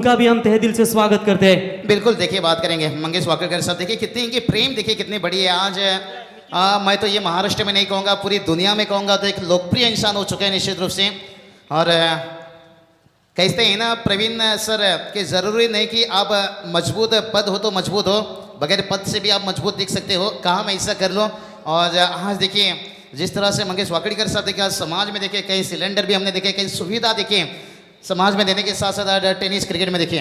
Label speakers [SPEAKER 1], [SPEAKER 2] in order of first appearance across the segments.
[SPEAKER 1] का भी हम तहे दिल से स्वागत करते हैं।
[SPEAKER 2] बिल्कुल, देखिए बात करेंगे मंगेश वाकरकर साहब। देखिए कितनी इनकी प्रेम, देखिए कितनी बड़ी है आज। मैं तो ये महाराष्ट्र में नहीं कहूँगा, पूरी दुनिया में कहूँगा तो एक लोकप्रिय इंसान हो चुके हैं निश्चित रूप से। और कहते हैं ना प्रवीण सर कि ज़रूरी नहीं कि आप मजबूत पद हो तो मजबूत हो, बगैर पद से भी आप मजबूत दिख सकते हो। कहा मैं ऐसा कर लो। और आज देखिए जिस तरह से मंगेश वाकरकर साहब देखिए आज समाज में देखिए कई सिलेंडर भी हमने देखे, कई सुविधा देखिए समाज में देने के साथ साथ टेनिस क्रिकेट में देखिए।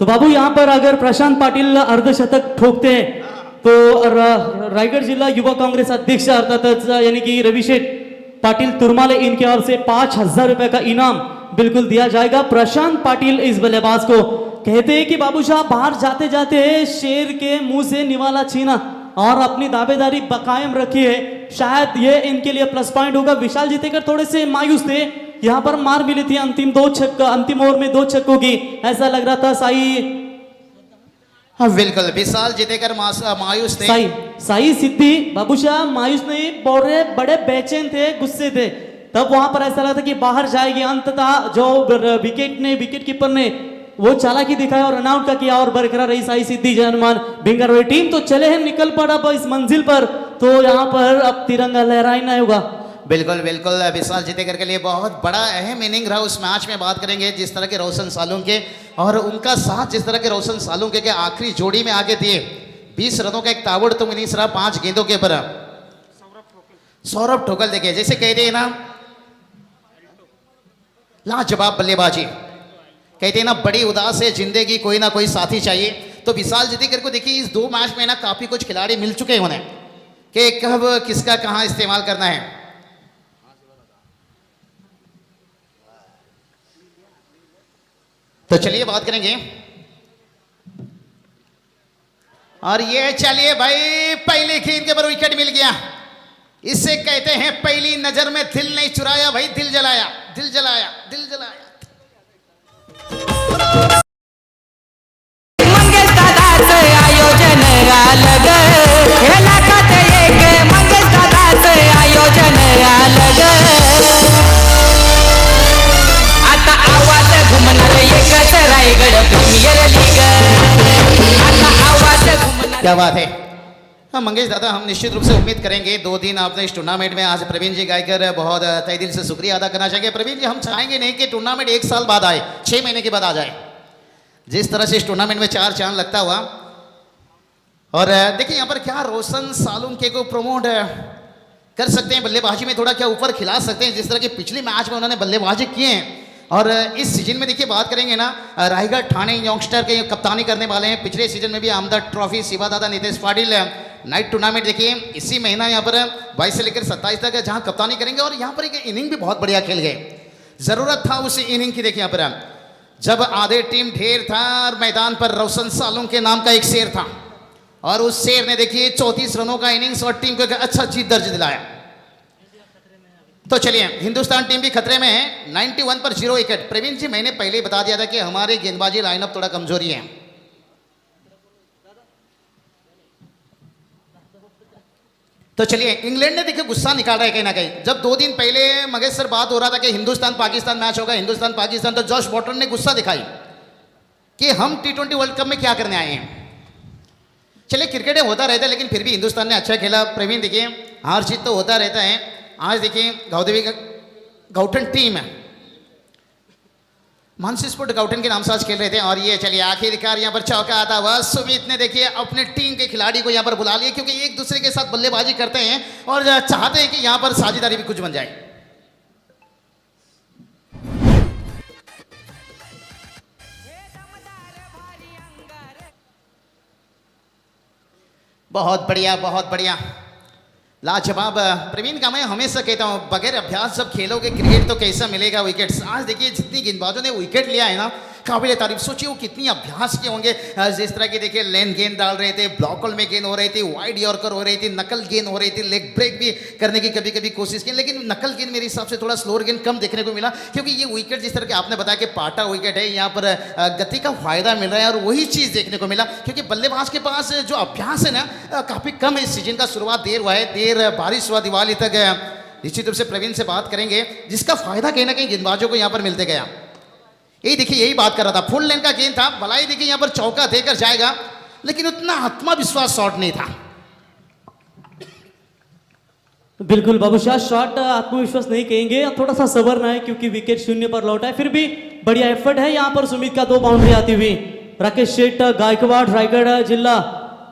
[SPEAKER 1] तो बाबू यहाँ पर अगर प्रशांत पाटिल अर्धशतक ठोकते हैं तो रायगढ़ जिला युवा कांग्रेस अध्यक्ष अर्थात यानी कि रविशेठ पाटिल तुरमाले इनके ओर से 5,000 रुपए का इनाम बिल्कुल दिया जाएगा। प्रशांत पाटिल इस बल्लेबाज को कहते हैं कि बाबू साहब बाहर जाते जाते शेर के मुंह से निवाला छीना और अपनी दावेदारी बकायम रखी है, शायद ये इनके लिए प्लस पॉइंट होगा। विशाल जीतेकर थोड़े से मायूस थे, यहाँ पर मार मिली थी अंतिम ओवर में 2 छक्कों की, ऐसा लग रहा था साई।
[SPEAKER 2] हाँ बिल्कुल, विशाल जीतेकर मायूस थे।
[SPEAKER 1] साई सिद्धि बाबूशाह मायूस नहीं, बड़े बेचैन थे, गुस्से थे। तब वहां पर ऐसा लगा था कि बाहर जाएगी। अंततः जो विकेट कीपर ने वो चालाकी दिखाया और रनआउट का किया और बरकरार रही साई सिद्धि जनमान भिंगरवाड़ी टीम। तो चले हैं, निकल पड़ा अब इस मंजिल पर, तो यहाँ पर अब तिरंगा लहराना होगा।
[SPEAKER 2] बिल्कुल बिल्कुल, विशाल जीतेकर के लिए बहुत बड़ा अहम इनिंग रहा उस मैच में। बात करेंगे जिस तरह के रोशन सालुंके और उनका साथ, जिस तरह के रोशन सालुंके के आखिरी जोड़ी में आगे दिए 20 रनों का एक ताबड़तोड़ इनिंग्स रहा 5 गेंदों के ऊपर। सौरभ ठोकल देखिए जैसे कहते हैं ना लाजवाब बल्लेबाजी, कहते हैं ना बड़ी उदास है जिंदगी, कोई ना कोई साथी चाहिए। तो विशाल जीतेकर को देखिए इस 2 मैच में ना काफी कुछ खिलाड़ी मिल चुके हैं उन्हें कि कब किसका कहां इस्तेमाल करना है। तो चलिए बात करेंगे। और ये चलिए भाई पहले गेंद के ऊपर विकेट मिल गया, इससे कहते हैं पहली नजर में दिल नहीं चुराया भाई, दिल जलाया, दिल जलाया, दिल जलाया।
[SPEAKER 3] मंगेश दादाचं आयोजन अलग, मंगेश दादाचं आयोजन अलग, आता आवाज घुमणार एकच रायगड प्रीमियर लीग, आता आवाज घुमणार।
[SPEAKER 2] क्या बात है। हाँ मंगेश दादा, हम निश्चित रूप से उम्मीद करेंगे 2 दिन आपने इस टूर्नामेंट में आज प्रवीण जी गायकर बहुत तहे दिल से शुक्रिया अदा करना चाहेंगे। प्रवीण जी हम चाहेंगे नहीं कि टूर्नामेंट 1 साल बाद आए, 6 महीने के बाद आ जाए, जिस तरह से इस टूर्नामेंट में 4 चांद लगता हुआ। और देखिए यहाँ पर क्या रोशन सालुंके को प्रमोट कर सकते हैं, बल्लेबाजी में थोड़ा क्या ऊपर खिला सकते हैं, जिस तरह के पिछले मैच में उन्होंने बल्लेबाजी किए हैं। और इस सीजन में देखिए बात करेंगे ना रायगढ़ ठाणे यंगस्टर के कप्तानी करने वाले हैं। पिछले सीजन में भी आमदार ट्रॉफी शिवा दादा नितेश पाटिल नाइट टूर्नामेंट देखिए इसी महीना यहाँ पर 22 से लेकर 27 तक जहाँ कप्तानी करेंगे। और यहाँ पर एक इनिंग भी बहुत बढ़िया खेल गए, जरूरत था उस इनिंग की। देखिए यहाँ पर जब आधे टीम ढेर था और मैदान पर रोशन सालुंके नाम का एक शेर था, और उस शेर ने देखिए 34 रनों का इनिंग्स और टीम को एक अच्छा जीत दर्ज दिलाया। तो चलिए हिंदुस्तान टीम भी खतरे में है, 91 पर 0 विकेट। प्रवीण जी मैंने पहले ही बता दिया था कि हमारी गेंदबाजी लाइनअप थोड़ा कमजोरी है। तो चलिए इंग्लैंड ने देखिए गुस्सा निकाल रहा है कहीं ना कहीं। जब 2 दिन पहले मंगेश सर बात हो रहा था कि हिंदुस्तान पाकिस्तान मैच होगा, हिंदुस्तान पाकिस्तान, तो जॉश बॉटन ने गुस्सा दिखाई कि हम T20 वर्ल्ड कप में क्या करने आए हैं। चलिए क्रिकेट में होता रहता है, लेकिन फिर भी हिंदुस्तान ने अच्छा खेला। प्रवीण देखिए हार जीत तो होता रहता है। आज देखिए गाउटन टीम है, मानसी स्पोर्ट गाउटन के नाम से आज खेल रहे थे। और ये चलिए आखिरकार यहाँ पर चौका आता हुआ सुमित ने देखिए अपने टीम के खिलाड़ी को यहाँ पर बुला लिया, क्योंकि एक दूसरे के साथ बल्लेबाजी करते हैं और चाहते हैं कि यहाँ पर साझेदारी भी कुछ बन जाए। बहुत बढ़िया, बहुत बढ़िया, लाजवाब। प्रवीण का मैं हमेशा कहता हूँ बगैर अभ्यास जब खेलोगे क्रिकेट तो कैसा मिलेगा विकेट्स। आज देखिए जितनी गेंदबाजों ने विकेट लिया है ना, काबिल तारीफ। सोचिए वो कितनी अभ्यास के होंगे। जिस तरह की देखिए लेन गेंद डाल रहे थे, ब्लॉकल में गेंद हो रही थी, वाइड यॉर्कर हो रही थी, नकल गेंद हो रही थी, लेग ब्रेक भी करने की कभी कभी कोशिश की, लेकिन नकल गेंद मेरे हिसाब से थोड़ा स्लोअर गेंद कम देखने को मिला। क्योंकि ये विकेट जिस तरह के आपने बताया कि पाटा विकेट है, यहाँ पर गति का फायदा मिल रहा है और वही चीज़ देखने को मिला। क्योंकि बल्लेबाज के पास जो अभ्यास है ना काफ़ी कम है। इस सीजन का शुरुआत देर हुआ है, देर बारिश हुआ दिवाली तक। निश्चित रूप से प्रवीण से बात करेंगे जिसका फायदा कहीं ना कहीं गेंदबाजों को यहाँ पर मिलते गया। यही देखिए, यही बात कर रहा था, फुल लेंथ का गेंद था, भलाई देखिए यहाँ पर चौका देकर जाएगा, लेकिन उतना आत्मविश्वास शॉट नहीं था।
[SPEAKER 1] बिल्कुल बाबूशाह, शॉट आत्मविश्वास नहीं कहेंगे, थोड़ा सा सबर है क्योंकि विकेट शून्य पर लौटा है, फिर भी बढ़िया एफर्ट है यहाँ पर सुमित का। 2 बाउंड्री आती हुई राकेश शेठ गायकवाड़ रायगढ़ जिला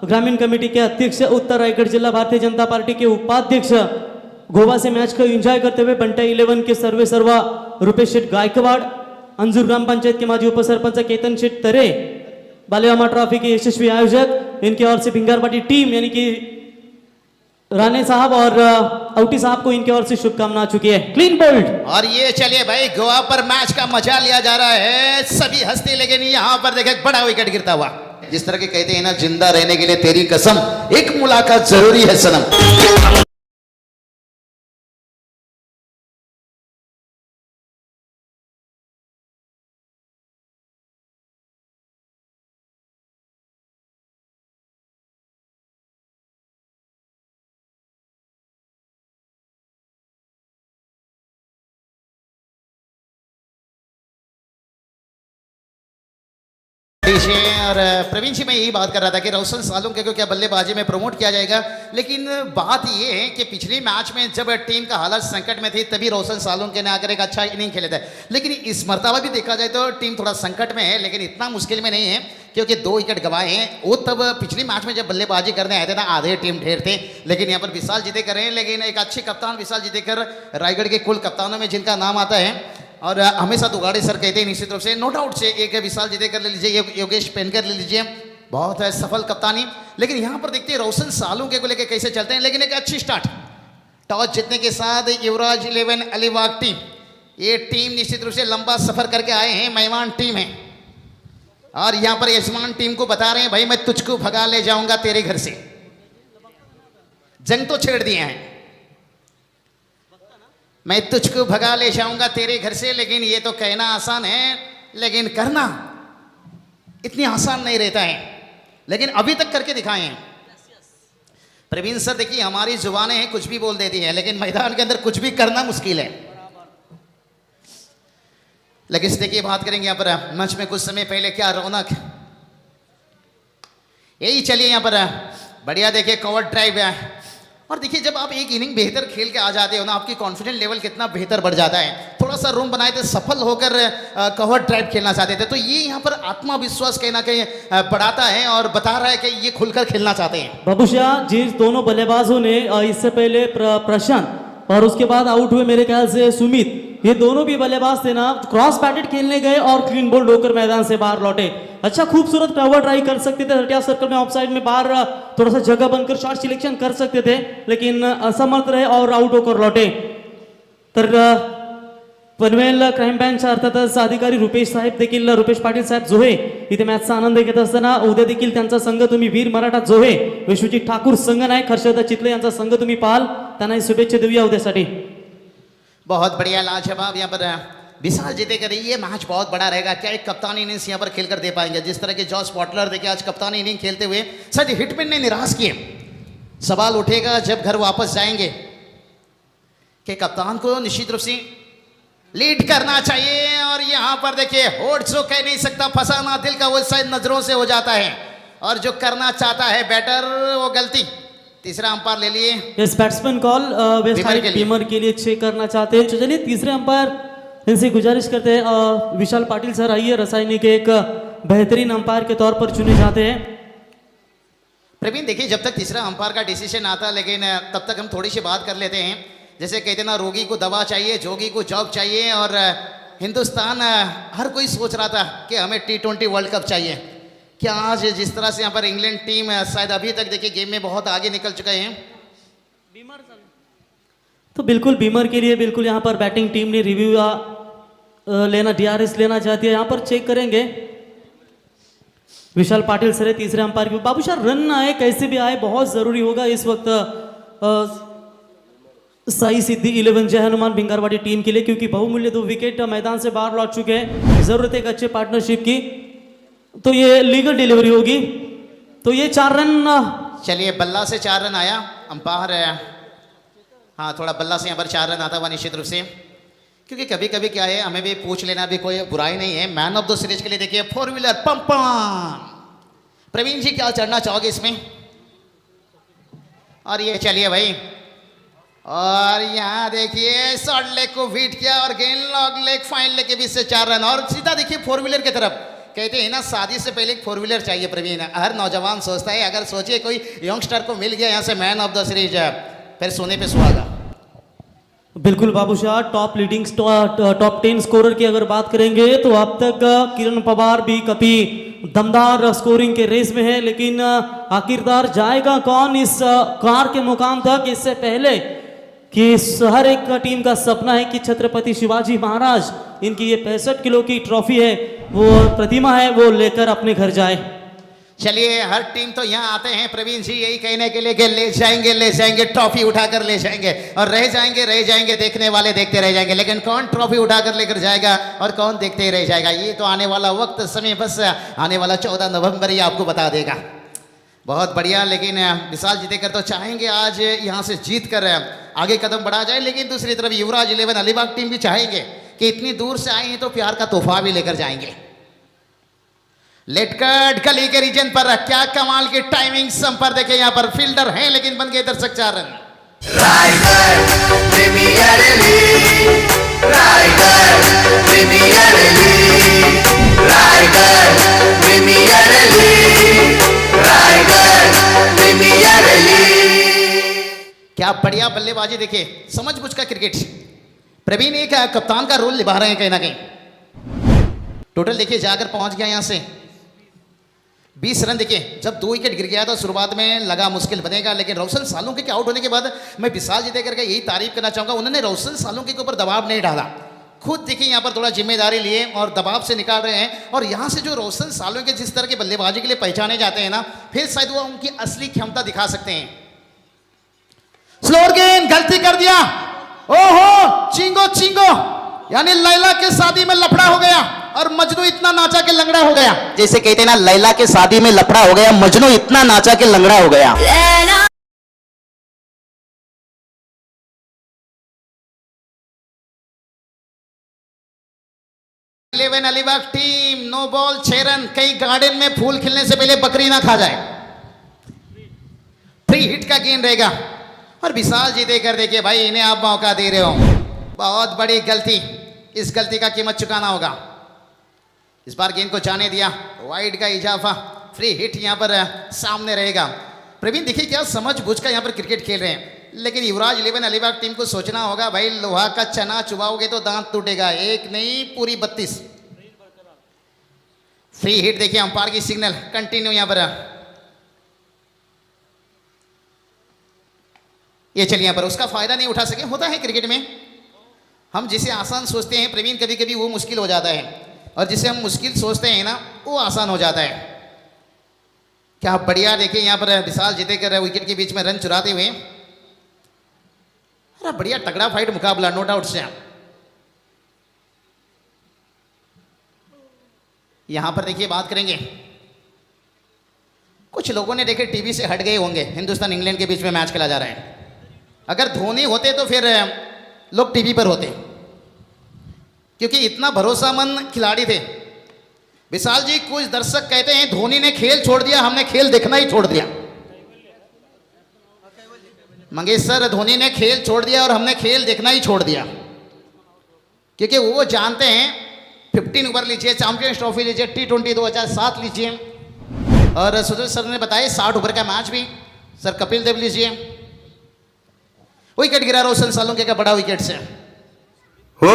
[SPEAKER 1] ग्रामीण कमेटी के अध्यक्ष, उत्तर रायगढ़ जिला भारतीय जनता पार्टी के उपाध्यक्ष, गोवा से मैच को एंजॉय करते हुए बंटा 11 के सर्वे सर्वा रुपेश शेठ गायकवाड़, अंजूर ग्राम पंचायत के माजी उपसरपंच केतन शेठ तरे, बालेवामा ट्रॉफी के यशस्वी आयोजक, इनके ओर से भिंगारपाटी टीम यानी कि राणे साहब और आउटी साहब को इनके ओर से शुभकामना चुकी है। Clean bowled.
[SPEAKER 2] और ये चलिए भाई, गोवा पर मैच का मजा लिया जा रहा है, सभी हंसते, लेकिन यहाँ पर देखे बड़ा विकेट गिरता हुआ। जिस तरह के कहते हैं ना, जिंदा रहने के लिए तेरी कसम, एक मुलाकात जरूरी है सनम। और प्रवीण जी, मैं यही बात कर रहा था कि रोशन सालुंके को क्या बल्लेबाजी में प्रमोट किया जाएगा, लेकिन बात यह है कि पिछले मैच में जब टीम का हालत संकट में थी तभी रोशन सालुंके ने आकर एक अच्छा इनिंग खेले थे, लेकिन इस मर्तबा भी देखा जाए तो टीम थोड़ा संकट में है, लेकिन इतना मुश्किल में नहीं है क्योंकि 2 विकेट गंवाए हैं। वो तब पिछले मैच में जब बल्लेबाजी करने आए थे ना, आधे टीम ढेर थे, लेकिन यहाँ पर विशाल जीतेकर हैं, लेकिन एक अच्छे कप्तान विशाल जीतेकर रायगढ़ के कुल कप्तानों में जिनका नाम आता है, और हमेशा दुगाड़े सर कहते हैं निश्चित रूप से, नो डाउट से एक विशाल जीतेकर ले लीजिए, योगेश पेनकर ले लीजिए, बहुत है सफल कप्तानी। लेकिन यहाँ पर देखते हैं रोशन सालुंके को लेकर कैसे चलते हैं, लेकिन एक अच्छी स्टार्ट टॉस जीतने के साथ युवराज 11 अलीबाग टीम, ये टीम निश्चित रूप से लंबा सफर करके आए हैं, मेहमान टीम है, और यहाँ पर यजमान टीम को बता रहे हैं भाई मैं तुझको भगा ले जाऊंगा तेरे घर से। जंग तो छेड़ दिए हैं, मैं तुझको भगा ले जाऊंगा तेरे घर से, लेकिन ये तो कहना आसान है, लेकिन करना इतनी आसान नहीं रहता है, लेकिन अभी तक करके दिखाए हैं। प्रवीण सर देखिए, हमारी जुबानें हैं कुछ भी बोल देती हैं, लेकिन मैदान के अंदर कुछ भी करना मुश्किल है। लेकिन देखिए, बात करेंगे यहाँ पर मैच में कुछ समय पहले क्या रौनक, यही चलिए यहाँ पर बढ़िया देखिए कवर ड्राइव है, और देखिए जब आप एक इनिंग बेहतर खेल के आ जाते हो ना, आपकी कॉन्फिडेंस लेवल कितना बेहतर बढ़ जाता है। थोड़ा सा रूम बनाए थे, सफल होकर कवर ड्राइव खेलना चाहते थे, तो ये यहाँ पर आत्मविश्वास कहीं ना कहीं बढ़ाता है और बता रहा है कि ये खुलकर खेलना चाहते हैं।
[SPEAKER 1] बाबूशाह, जिस दोनों बल्लेबाजों ने इससे पहले प्रशांत और उसके बाद आउट हुए मेरे ख्याल से सुमित, ये दोनों भी बल्लेबाज थे ना, क्रॉस पैटेड खेलने गए और क्लीन बोल्ड होकर मैदान से बाहर लौटे। अच्छा खूबसूरत कवर ट्राई कर सकते थे, 30 सर्कल में ऑफ साइड में बाहर थोड़ा सा जगह बनकर शॉट सिलेक्शन कर सकते थे, लेकिन असमर्थ रहे और आउट होकर लौटे। तर पनवेल क्राईम ब्रँच अर्थातच अधिकारी रुपेश साहेब देखील, रुपेश पाटील साहेब जोहे इथे मॅचचा आनंद घेत असताना, उद्या देखील त्यांचा संघ तुम्ही वीर मराठा जोहे, विश्वजित ठाकूर संघ नायक, हर्षद चितले यांचा संघ तुम्ही पाहाल, त्यांना शुभेच्छा देऊया उद्यासाठी।
[SPEAKER 2] बहुत बढ़िया, लाजवाब यहाँ पर विशाल जीतेकर ये मैच बहुत बड़ा रहेगा। क्या एक कप्तानी इनिंग्स यहाँ पर खेलकर दे पाएंगे, जिस तरह के जॉस बटलर देखिए आज कप्तानी इनिंग खेलते हुए शायद हिटमैन ने निराश किए। सवाल उठेगा जब घर वापस जाएंगे कि कप्तान को निश्चित रूप से लीड करना चाहिए, और यहाँ पर देखिए होठ जो कह नहीं सकता, फंसाना दिल का वो शायद नजरों से हो जाता है, और जो करना चाहता है बैटर वो गलती। तीसरा अंपायर ले लिए,
[SPEAKER 1] yes batsman call west side Beamer के लिए चेक करना चाहते हैं। चलिए तीसरे अंपायर इनसे गुजारिश करते हैं, विशाल पाटिल सर आइए, रासायनिक एक बेहतरीन अंपायर के तौर पर चुने जाते हैं।
[SPEAKER 2] प्रवीण देखिए, जब तक तीसरा अंपायर का डिसीजन आता, लेकिन तब तक हम थोड़ी सी बात कर लेते हैं। जैसे कहते ना, रोगी को दवा चाहिए, जोगी को जॉब चाहिए, और हिंदुस्तान हर कोई सोच रहा था कि हमें T20 वर्ल्ड कप चाहिए। क्या आज जिस तरह से यहाँ पर इंग्लैंड टीम शायद अभी तक देखिए गेम में बहुत आगे निकल चुके हैं,
[SPEAKER 1] तो बिल्कुल बीमर के लिए बिल्कुल यहाँ पर बैटिंग टीम ने रिव्यू लेना, DRS लेना चाहती है, यहाँ पर चेक करेंगे। विशाल पाटिल सर है तीसरे अंपायर के। बाबूशाह, रन आए कैसे भी आए बहुत जरूरी होगा इस वक्त साई सिद्धि 11 जय हनुमान भिंगारवाड़ी टीम के लिए, क्योंकि बहुमूल्य 2 विकेट मैदान से बाहर लौट चुके हैं। जरूरत है एक अच्छे पार्टनरशिप की, तो ये लीगल डिलीवरी होगी, तो ये 4 रन।
[SPEAKER 2] चलिए बल्ला से 4 रन आया, अंपायर हाँ थोड़ा बल्ला से यहाँ पर 4 रन आता हुआ निश्चित रूप से, क्योंकि कभी कभी क्या है, हमें भी पूछ लेना भी कोई बुराई नहीं है। मैन ऑफ द सीरीज के लिए देखिए 4 व्हीलर पम पम। प्रवीण जी क्या चढ़ना चाहोगे इसमें? और ये चलिए भाई, और यहाँ देखिए शॉर्ट लेग को बीट किया और गेंद लॉन्ग लेग फाइन लेग के बीच से 4 रन। और सीधा देखिए 4 व्हीलर की तरफ। कहते हैं ना, शादी से पहले एक 4 व्हीलर चाहिए प्रवीण। हर नौजवान सोचता है, अगर सोचिए कोई यंगस्टर को मिल गया यहाँ से मैन ऑफ द सीरीज, फिर सोने पे सुहागा।
[SPEAKER 1] बिल्कुल बाबूशाह, टॉप 10 स्कोरर की अगर बात करेंगे तो अब तक किरण पवार भी काफी दमदार स्कोरिंग के रेस में है, लेकिन आखिरकार जाएगा कौन इस कार के मुकाम तक? इससे पहले कि हर एक का टीम का सपना है कि छत्रपति शिवाजी महाराज, इनकी ये 65 किलो की ट्रॉफी है, वो प्रतिमा है, वो लेकर अपने घर जाए।
[SPEAKER 2] चलिए, हर टीम तो यहाँ आते हैं प्रवीण जी यही कहने के लिए कि ले जाएंगे ट्रॉफी उठाकर ले जाएंगे, और रह जाएंगे देखने वाले देखते रह जाएंगे। लेकिन कौन ट्रॉफी उठाकर लेकर जाएगा और कौन देखते ही रह जाएगा, ये तो आने वाला वक्त समय, बस आने वाला 14 नवंबर ही आपको बता देगा। बहुत बढ़िया। लेकिन विशाल जीतेकर तो चाहेंगे आज यहाँ से जीत कर आगे कदम बढ़ा जाए, लेकिन दूसरी तरफ युवराज 11 अलीबाग टीम भी चाहेंगे कि इतनी दूर से आए हैं तो प्यार का तोहफा भी लेकर जाएंगे। लेटकट गली के रीजन पर क्या कमाल की टाइमिंग संपर देखे, यहाँ पर फील्डर हैं लेकिन बन गए दर्शक 4 run.
[SPEAKER 4] Raigad premier league, Raigarh premier league, Raigarh premier league, Raigarh premier league.
[SPEAKER 2] क्या बढ़िया बल्लेबाजी देखिए, समझ बुझ का क्रिकेट। प्रवीण एक कप्तान का रोल निभा रहे हैं कहीं ना कहीं। टोटल देखिए जाकर पहुंच गया यहाँ से 20 रन। देखिए जब 2 विकेट गिर गया तो शुरुआत में लगा मुश्किल बनेगा, लेकिन रोशन सालुंके के आउट होने के बाद मैं विशाल जीते करके यही तारीफ करना चाहूंगा, उन्होंने रोशन सालुंके के ऊपर दबाव नहीं डाला। खुद देखिए यहाँ पर थोड़ा जिम्मेदारी लिए और दबाव से निकाल रहे हैं। और यहाँ से जो रोशन सालुंके जिस तरह के बल्लेबाजी के लिए पहचाने जाते हैं ना, फिर शायद वो उनकी असली क्षमता दिखा सकते हैं। स्लोअर गेंद, गलती कर दिया। ओहो, चिंगो यानी लैला के शादी में लफड़ा हो गया और मजनू इतना नाचा के लंगड़ा हो गया। जैसे कहते हैं ना, लैला के शादी में लफड़ा हो गया, मजनू इतना नाचा के लंगड़ा हो गया। 11 Alibag team, no ball 6 run. कहीं गार्डन में फूल खिलने से पहले बकरी ना खा जाए। फ्री हिट का गेंद रहेगा और विशाल जीते कर देखिए भाई, इन्हें आप मौका दे रहे हो। बहुत बड़ी गलती, इस गलती का कीमत चुकाना होगा। इस बार गेंद को जाने दिया, वाइड का इजाफा, फ्री हिट यहाँ पर सामने रहेगा। प्रवीण देखिए क्या समझ बुझ कर यहाँ पर क्रिकेट खेल रहे हैं, लेकिन युवराज 11 अलीबाग टीम को सोचना होगा भाई, लोहा का चना चुबाओगे तो दांत टूटेगा। एक नहीं पूरी 32। फ्री हिट देखिए, अंपायर की सिग्नल कंटिन्यू यहाँ पर। ये चलिए यहाँ पर उसका फायदा नहीं उठा सके। होता है क्रिकेट में, हम जिसे आसान सोचते हैं प्रवीण, कभी कभी वो मुश्किल हो जाता है, और जिसे हम मुश्किल सोचते हैं ना, वो आसान हो जाता है। क्या बढ़िया देखिए यहाँ पर विशाल जीते कर विकेट के बीच में रन चुराते हुए। अरे बढ़िया तगड़ा फाइट मुकाबला, नो डाउट से। यहां पर देखिए बात करेंगे, कुछ लोगों ने देखे टीवी से हट गए होंगे, हिंदुस्तान इंग्लैंड के बीच में मैच खेला जा रहा है। अगर धोनी होते तो फिर लोग टीवी पर होते, क्योंकि इतना भरोसामंद खिलाड़ी थे विशाल जी। कुछ दर्शक कहते हैं धोनी ने खेल छोड़ दिया, हमने खेल देखना ही छोड़ दिया। मंगेश सर, धोनी ने खेल छोड़ दिया और हमने खेल देखना ही छोड़ दिया, क्योंकि वो जानते हैं 15 ओवर लीजिए, चैंपियंस ट्रॉफी लीजिए, T20 2007 लीजिए, और सुधीर सर ने बताया 60 ओवर का मैच भी। सर कपिल देव लीजिए, विकेट गिरा रोशन सालुंके का बड़ा विकेट से।
[SPEAKER 5] हो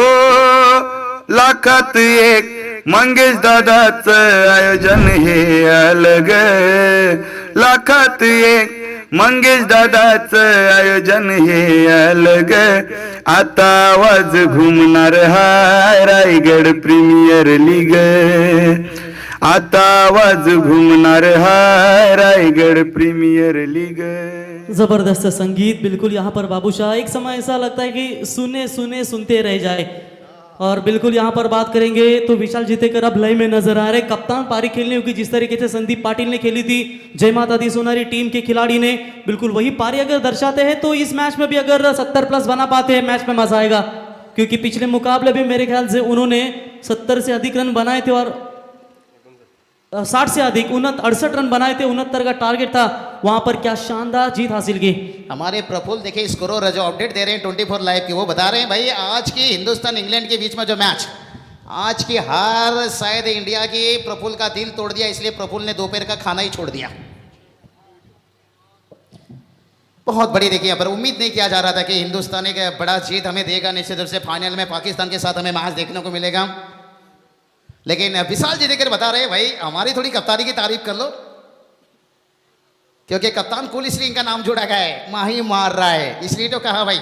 [SPEAKER 5] लाखात एक मंगेश दादाचं आयोजन हे अलग, लाखात एक मंगेश दादाचं आयोजन हे अलग। आता आवाज घुमणार हा रायगड प्रीमियर लीग, आता आवाज घुमणार हा रायगड प्रीमियर लीग।
[SPEAKER 1] जबरदस्त संगीत बिल्कुल यहाँ पर बाबूशाह। एक समय ऐसा लगता है कि सुने सुने सुनते रह जाए। और बिल्कुल यहाँ पर बात करेंगे तो विशाल जीतेकर अब लय में नजर आ रहे। कप्तान पारी खेलनी होगी जिस तरीके से संदीप पाटिल ने खेली थी, जय माता दी सोनारी टीम के खिलाड़ी ने, बिल्कुल वही पारी अगर दर्शाते हैं तो इस मैच में भी अगर 70 प्लस बना पाते हैं, मैच में मजा आएगा। क्योंकि पिछले मुकाबले भी मेरे ख्याल से उन्होंने 70 से अधिक रन बनाए थे और 60 से अधिक 68 रन बनाए थे, 69 का टारगेट था। वहां पर क्या शानदार जीत हासिल की।
[SPEAKER 2] हमारे प्रफुल्ल देखिए स्कोर जो अपडेट दे रहे हैं 24 लाइव की, वो बता रहे हैं भाई आज की हिंदुस्तान इंग्लैंड के बीच में जो मैच, आज की हार शायद इंडिया की प्रफुल्ल का दिल तोड़ दिया, इसलिए प्रफुल्ल ने दोपहर का खाना ही छोड़ दिया। बहुत बड़ी देखिए यहाँ पर उम्मीद नहीं किया जा रहा था कि हिंदुस्तान एक बड़ा जीत हमें देगा। निश्चित रूप से फाइनल में पाकिस्तान के साथ हमें मैच देखने को मिलेगा, लेकिन विशाल जी देकर बता रहे हैं भाई हमारी थोड़ी कप्तानी की तारीफ कर लो, क्योंकि कप्तान कूल इसलिए इनका नाम जोड़ा गया है, माही मार रहा है, इसलिए तो कहा भाई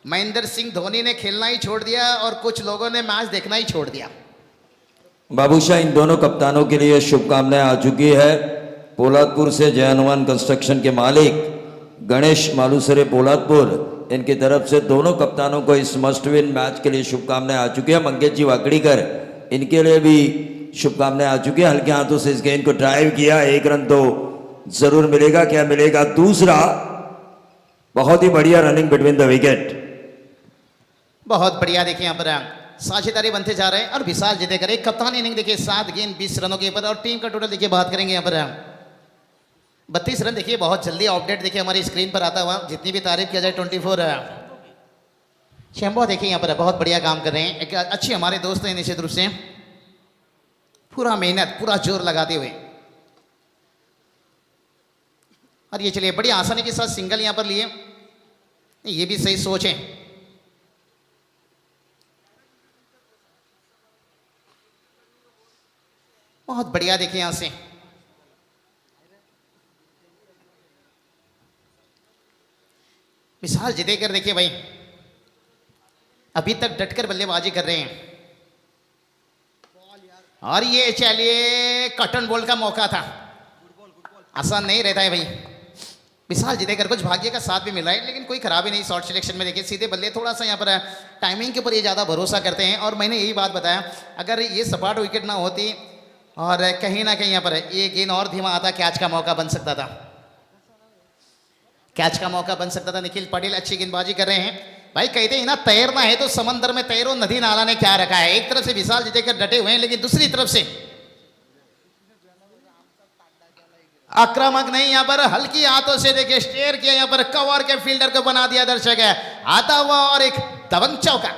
[SPEAKER 2] महेंद्र सिंह धोनी ने खेलना ही छोड़ दिया और कुछ लोगों ने मैच देखना ही छोड़ दिया।
[SPEAKER 6] बाबूशाह, इन दोनों कप्तानों के लिए शुभकामनाएं आ चुकी है। पोलादपुर से जय हनुमान कंस्ट्रक्शन के मालिक गणेश मालूसरे पोलादपुर, इनकी तरफ से दोनों कप्तानों को इस मस्ट विन मैच के लिए शुभकामनाएं आ चुकी है। मंगेश जी वाकड़ीकर, इनके लिए भी शुभकामनाएं आ चुकी है। हल्के हाथों से इस गेंद को ड्राइव किया, 1 रन तो जरूर मिलेगा। क्या मिलेगा? दूसरा। बहुत ही बढ़िया रनिंग बिटवीन द विकेट।
[SPEAKER 2] बहुत बढ़िया देखिए यहाँ पर साझेदारी बनते जा रहे हैं और विशाल जीतेकर एक कप्तान इनिंग देखिए 7 गेंद 20 रनों के ऊपर, और टीम का टोटल देखिए बात करेंगे यहाँ पर 32 रन। देखिए बहुत जल्दी अपडेट देखिए हमारी स्क्रीन पर आता हुआ, जितनी भी तारीफ किया जाए 24 शंभो देखिए यहाँ पर बहुत बढ़िया काम कर रहे हैं। एक अच्छी हमारे दोस्त हैं निश्चित रूप से, पूरा मेहनत पूरा जोर लगाते हुए, और ये चलिए बड़ी आसानी के साथ सिंगल यहाँ पर लिए, ये भी सही सोच है। बहुत बढ़िया देखिए यहां से विशाल जितेकर देखिए भाई अभी तक डटकर बल्लेबाजी कर रहे हैं, और ये चलिए कटन बॉल का मौका था, आसान नहीं रहता है भाई। विशाल जितेकर कुछ भाग्य का साथ भी मिला है, लेकिन कोई खराबी नहीं शॉर्ट सिलेक्शन में। देखिए सीधे बल्ले थोड़ा सा यहाँ पर टाइमिंग के ऊपर ये ज़्यादा भरोसा करते हैं, और मैंने यही बात बताया अगर ये सपाट विकेट ना होती और कहीं ना कहीं यहाँ पर ये गेंद और धीमा आता, कैच का मौका बन सकता था, कैच का मौका बन सकता था। निखिल पाटिल अच्छी गेंदबाजी कर रहे हैं भाई। कहते हैं ना तैरना है तो समंदर में तैरो, नदी नाला ने क्या रखा है। एक तरफ से विशाल जितेकर डटे हुए हैं, लेकिन दूसरी तरफ से आक्रामक नहीं, यहाँ पर हल्की हाथों से देखिए स्टेयर किया, यहाँ पर कवर के फील्डर को बना दिया दर्शक है आता हुआ, और एक दबंग चौका।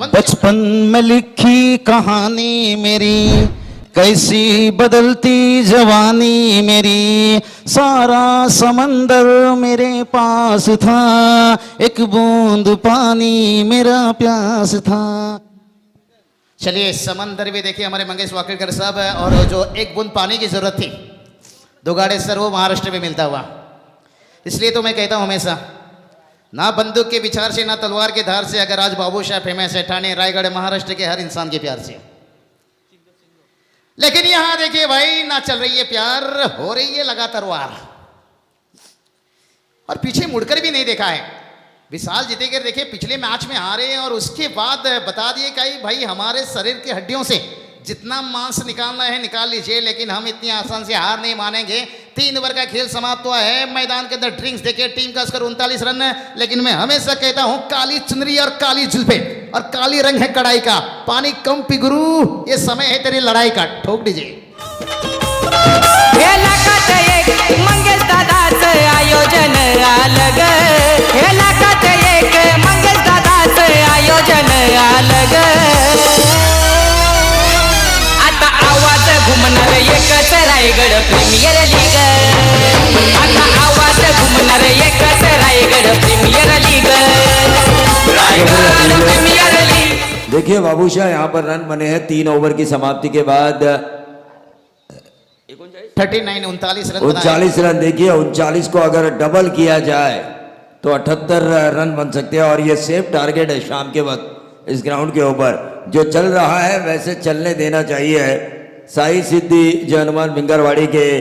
[SPEAKER 7] बचपन में लिखी कहानी मेरी, कैसी बदलती जवानी मेरी, सारा समंदर मेरे पास था, एक बूंद पानी मेरा प्यास था।
[SPEAKER 2] चलिए समंदर भी देखिए हमारे मंगेश वाकड़कर साहब, और जो एक बूंद पानी की जरूरत थी दुगाड़े सर वो महाराष्ट्र में मिलता हुआ। इसलिए तो मैं कहता हूं हमेशा, ना बंदूक के विचार से ना तलवार के धार से, अगर आज बाबूशाह फेमस है ठाणे रायगढ़ महाराष्ट्र के हर इंसान के प्यार से। लेकिन यहां देखिए भाई ना चल रही है प्यार, हो रही है लगातार वार, और पीछे मुड़कर भी नहीं देखा है। विशाल जितेकर देखिए पिछले मैच में हारे हैं, और उसके बाद बता दिए कि भाई हमारे शरीर की हड्डियों से जितना मांस निकालना है निकाल लीजिए, लेकिन हम इतनी आसान से हार नहीं मानेंगे। 3 ओवर का खेल समाप्त हुआ है, मैदान के अंदर ड्रिंक्स देखिए, टीम का स्कोर 39 रन है। लेकिन मैं हमेशा कहता हूं काली चुनरी और काली जुल्फे और काली रंग है कड़ाई का, पानी कम पी गुरु, ये समय है तेरी लड़ाई का। ठोक दीजिए।
[SPEAKER 3] हे लाखात एक मंगेश दादाचं आयोजन अलग, हे लाखात एक मंगेश दादाचं आयोजन अलग। आता आवाज घुमणार एकच रायगड प्रीमियर लीग, आता आवाज घुमणार एकच Raigad premier league, Raigad premier league.
[SPEAKER 6] देखिए बाबूशाह, यहाँ पर रन बने हैं 3 ओवर की समाप्ति के बाद
[SPEAKER 2] 39 रन
[SPEAKER 6] 39 रन। देखिए 39 को अगर डबल किया जाए तो 78 रन बन सकते हैं, और ये सेफ टारगेट है शाम के वक्त इस ग्राउंड के ऊपर। जो चल रहा है वैसे चलने देना चाहिए साई सिद्धि जय हनुमान भिंगरवाड़ी के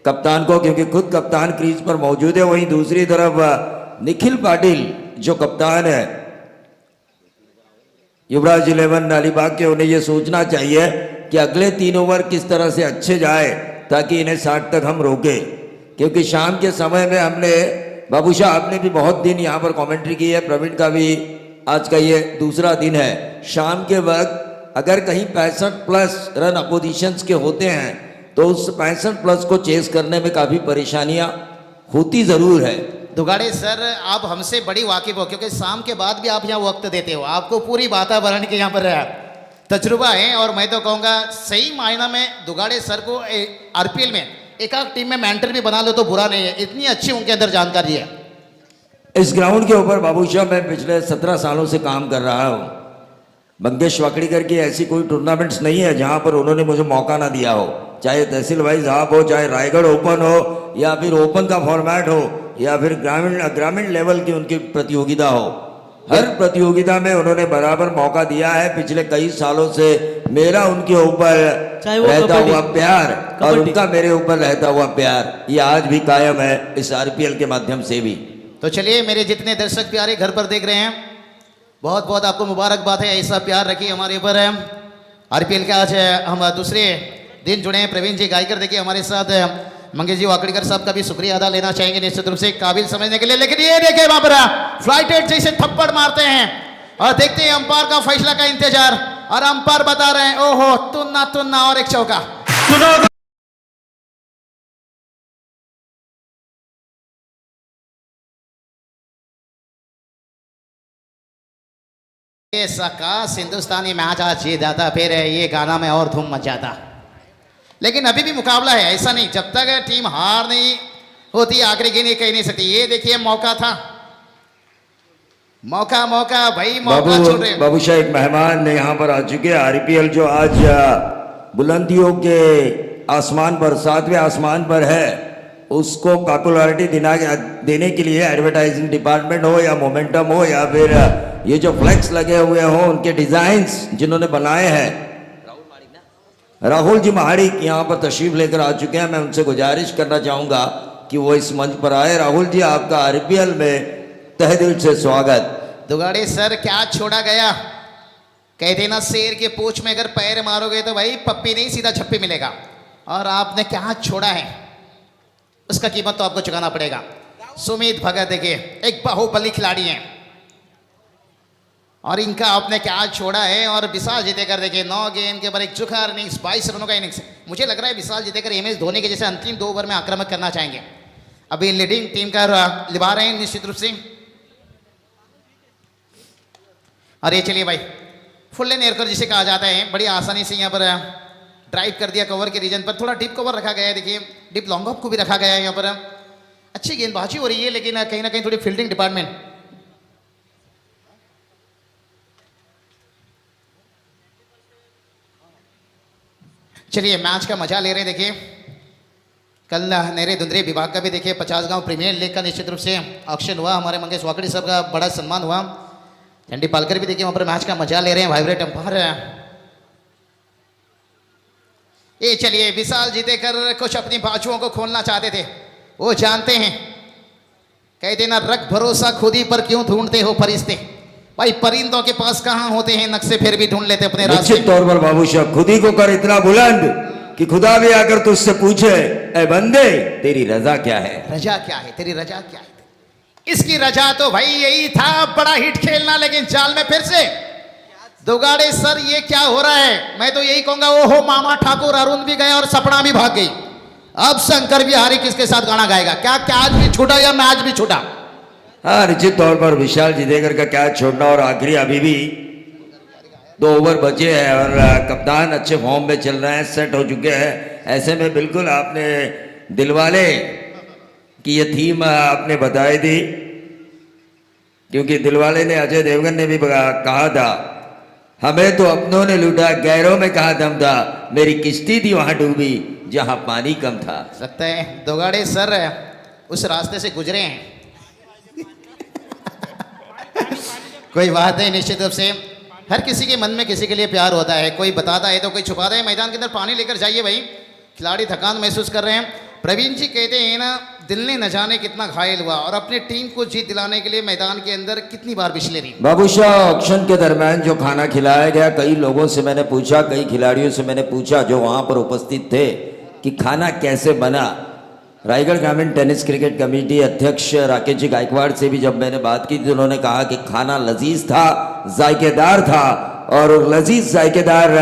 [SPEAKER 6] कप्तान को, क्योंकि खुद कप्तान क्रीज पर मौजूद है। वहीं दूसरी तरफ निखिल पाटिल जो कप्तान है युवराज 11 अलीबाग के, उन्हें यह सोचना चाहिए कि अगले 3 ओवर किस तरह से अच्छे जाए ताकि इन्हें 60 तक हम रोके। क्योंकि शाम के समय में हमने बाबूशाह, आपने भी बहुत दिन यहाँ पर कमेंट्री की है, प्रवीण का भी आज का ये दूसरा दिन है। शाम के वक्त अगर कहीं 65+ रन अपोजिशंस के होते हैं तो उस 65+ को चेस करने में काफ़ी परेशानियां होती ज़रूर है।
[SPEAKER 2] दुगाड़े सर, आप हमसे बड़ी वाकिफ हो, क्योंकि शाम के बाद भी आप यहाँ वक्त देते हो, आपको पूरी वातावरण के यहाँ पर तजुर्बा है। और मैं तो कहूँगा सही मायना में दुगाड़े सर को आरपीएल में एक टीम में मेंटर भी बना लो तो बुरा नहीं है, इतनी अच्छी उनके अंदर जानकारी है।
[SPEAKER 6] इस ग्राउंड के ऊपर बाबूशाह मैं पिछले 17 सालों से काम कर रहा हूँ। मंगेश वाकड़ीकर की ऐसी कोई टूर्नामेंट्स नहीं है जहाँ पर उन्होंने मुझे मौका ना दिया हो, चाहे तहसील वाइज आप हो, चाहे रायगढ़ ओपन हो, या फिर ओपन का फॉर्मेट हो, या फिर ग्रामीण लेवल की उनकी प्रतियोगिता हो। हर प्रतियोगिता में उन्होंने बराबर मौका दिया है। पिछले कई सालों से मेरा उनके ऊपर
[SPEAKER 1] चाहे वो
[SPEAKER 6] रहता
[SPEAKER 1] कबड्डी-
[SPEAKER 6] हुआ प्यार और
[SPEAKER 1] कबड्डी।
[SPEAKER 6] उनका मेरे ऊपर रहता हुआ प्यार ये आज भी कायम है इस आरपीएल के माध्यम से भी।
[SPEAKER 2] तो चलिए मेरे जितने दर्शक प्यारे घर पर देख रहे हैं, बहुत बहुत आपको मुबारकबाद है, ऐसा प्यार रखिए हमारे ऊपर। आरपीएल के आज हम दूसरे दिन जुड़े हैं। प्रवीण जी गायकर देखिए हमारे साथ, मंगेश जी वाकड़ीकर साहब का भी शुक्रिया अदा लेना चाहेंगे निश्चित रूप से काबिल समझने के लिए। लेकिन ये देखिए वहां पर फ्लाइट हेड जैसे थप्पड़ मारते हैं और देखते हैं अंपायर का फैसला का इंतजार, और अंपायर बता रहे हैं ओहो तुन्ना तुन्ना और एक चौका। सकाश हिंदुस्तानी मैच आज जीत जाता, फिर ये गाना में और धूम मच जाता। लेकिन अभी भी मुकाबला है, ऐसा नहीं जब तक टीम हार नहीं होती आखिरी गेंद कह नहीं सकती। ये देखिए मौका था, मौका मौका भाई मौका छोड़ रहे।
[SPEAKER 6] बाबूशाह एक मेहमान यहाँ पर आ चुके हैं। आरपीएल जो आज बुलंदियों के आसमान पर, 7वें आसमान पर है, उसको पॉपुलैरिटी देने के लिए एडवर्टाइजिंग डिपार्टमेंट हो या मोमेंटम हो या फिर ये जो फ्लैक्स लगे हुए हों उनके डिजाइन्स जिन्होंने बनाए हैं, राहुल जी महाड़िक यहाँ पर तशरीफ लेकर आ चुके हैं। मैं उनसे गुजारिश करना चाहूंगा कि वो इस मंच पर आए। राहुल जी आपका आरपीएल में तहे दिल से स्वागत।
[SPEAKER 2] दुगाड़े सर क्या छोड़ा गया, कहते ना शेर के पूंछ में अगर पैर मारोगे तो भाई पप्पी नहीं सीधा छप्पी मिलेगा, और आपने क्या छोड़ा है उसका कीमत तो आपको चुकाना पड़ेगा। सुमित भगत देखिए एक बाहुबली खिलाड़ी हैं, और इनका आपने क्या छोड़ा है। और विशाल जीतेकर देखिए 9 गेंद के ऊपर एक चुखर इनिंग्स, 22 रनों का इनिंग्स। मुझे लग रहा है विशाल जीतेकर MS धोनी के जैसे अंतिम 2 ओवर में आक्रामक करना चाहेंगे। अभी लीडिंग टीम का निभा रहे हैं निश्चित रूप से। और ये चलिए भाई फुल लेन एयरकर जिसे कहा जाता है, बड़ी आसानी से यहाँ पर ड्राइव कर दिया कवर के रीजन पर। थोड़ा डीप कवर रखा गया है, देखिए डीप लॉन्ग ऑफ को भी रखा गया है यहाँ पर। अच्छी गेंदबाजी हो रही है, लेकिन कहीं ना कहीं थोड़ी फील्डिंग डिपार्टमेंट। चलिए मैच का मजा ले रहे हैं। देखिए कल नेरे धुंधरे विभाग का भी देखिए 50 गांव प्रीमियर लीग का निश्चित रूप से ऑक्शन हुआ। हमारे मंगेश वाकड़ी साहब का बड़ा सम्मान हुआ। चंडी पालकर भी देखिए वहां पर मैच का मजा ले रहे हैं, वाइब्रेट अंपायर। ये चलिए विशाल जीतेकर कुछ अपनी बाजुओं को खोलना चाहते थे, वो जानते हैं, कहते ना रख भरोसा खुद ही पर क्यों ढूंढते हो फरिश्ते। भाई परिंदों के पास कहां होते हैं नक्शे, फिर भी ढूंढ लेते अपने रास्ते।
[SPEAKER 6] निश्चित तौर पर बाबूशाह खुद ही को कर इतना बुलंद कि खुदा भी आकर तुझसे पूछे ए बंदे तेरी रजा क्या है।
[SPEAKER 2] रजा क्या है, तेरी रजा क्या है। इसकी रजा तो भाई यही था, बड़ा हिट खेलना, लेकिन जाल में फिर से। दुगाड़े सर ये क्या हो रहा है, मैं तो यही कहूंगा ओहो मामा ठाकुर अरुण भी गए और सपना भी भाग गई। अब शंकर बिहारी किसके साथ गाना गाएगा, क्या कैच भी छूटा या मैच भी छूटा।
[SPEAKER 6] हाँ निश्चित तौर पर विशाल जीतेकर का कैच छोड़ना, और आखिरी अभी भी 2 ओवर बचे हैं और कप्तान अच्छे फॉर्म में चल रहे हैं, सेट हो चुके हैं। ऐसे में बिल्कुल आपने दिलवाले की ये थीम आपने बताई थी, क्योंकि दिलवाले ने, अजय देवगन ने भी कहा था हमें तो अपनों ने लूटा, गैरों में कहा दम था, मेरी किश्ती थी वहां डूबी जहां पानी कम था।
[SPEAKER 2] लगता है दुगाड़े सर उस रास्ते से गुजरे हैं। कोई बात नहीं, निश्चित रूप से हर किसी के मन में किसी के लिए प्यार होता है, कोई बताता है तो कोई छुपाता है। मैदान के अंदर पानी लेकर जाइए भाई, खिलाड़ी थकान महसूस कर रहे हैं। प्रवीण जी कहते हैं ना दिल ने न जाने कितना घायल हुआ, और अपनी टीम को जीत दिलाने के लिए मैदान के अंदर कितनी बार बिछले।
[SPEAKER 6] बाबूशाह ऑक्शन के दरमियान जो खाना खिलाया गया, कई लोगों से मैंने पूछा, कई खिलाड़ियों से मैंने पूछा जो वहां पर उपस्थित थे कि खाना कैसे बना, रायगढ़ ग्रामीण टेनिस क्रिकेट कमेटी अध्यक्ष राकेश जी गायकवाड़ से भी जब मैंने बात की तो उन्होंने कहा कि खाना लजीज था, जायकेदार था और लजीज जायकेदार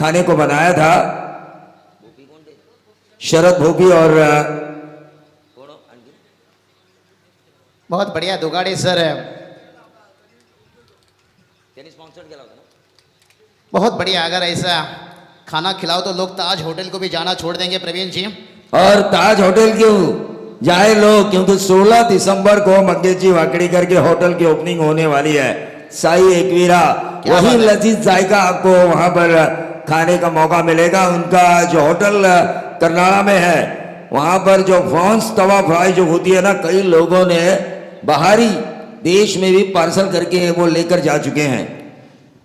[SPEAKER 6] खाने को बनाया था शरद भोपी और
[SPEAKER 2] बहुत बढ़िया दुगाड़े सर, बहुत बढ़िया। अगर ऐसा खाना खिलाओ तो लोग ताज होटल को भी जाना छोड़ देंगे प्रवीण जी।
[SPEAKER 6] और ताज होटल क्यों जाए लोग, क्योंकि 16 दिसंबर को मंगेश जी वाकड़ीकर के होटल की ओपनिंग होने वाली है। साई एकवीरा, वही लजीज जायका आपको वहां पर खाने का मौका मिलेगा। उनका जो होटल करनाला में है वहां पर जो प्रॉन्स तवा फ्राई जो होती है ना, कई लोगों ने बाहरी देश में भी पार्सल करके वो लेकर जा चुके हैं।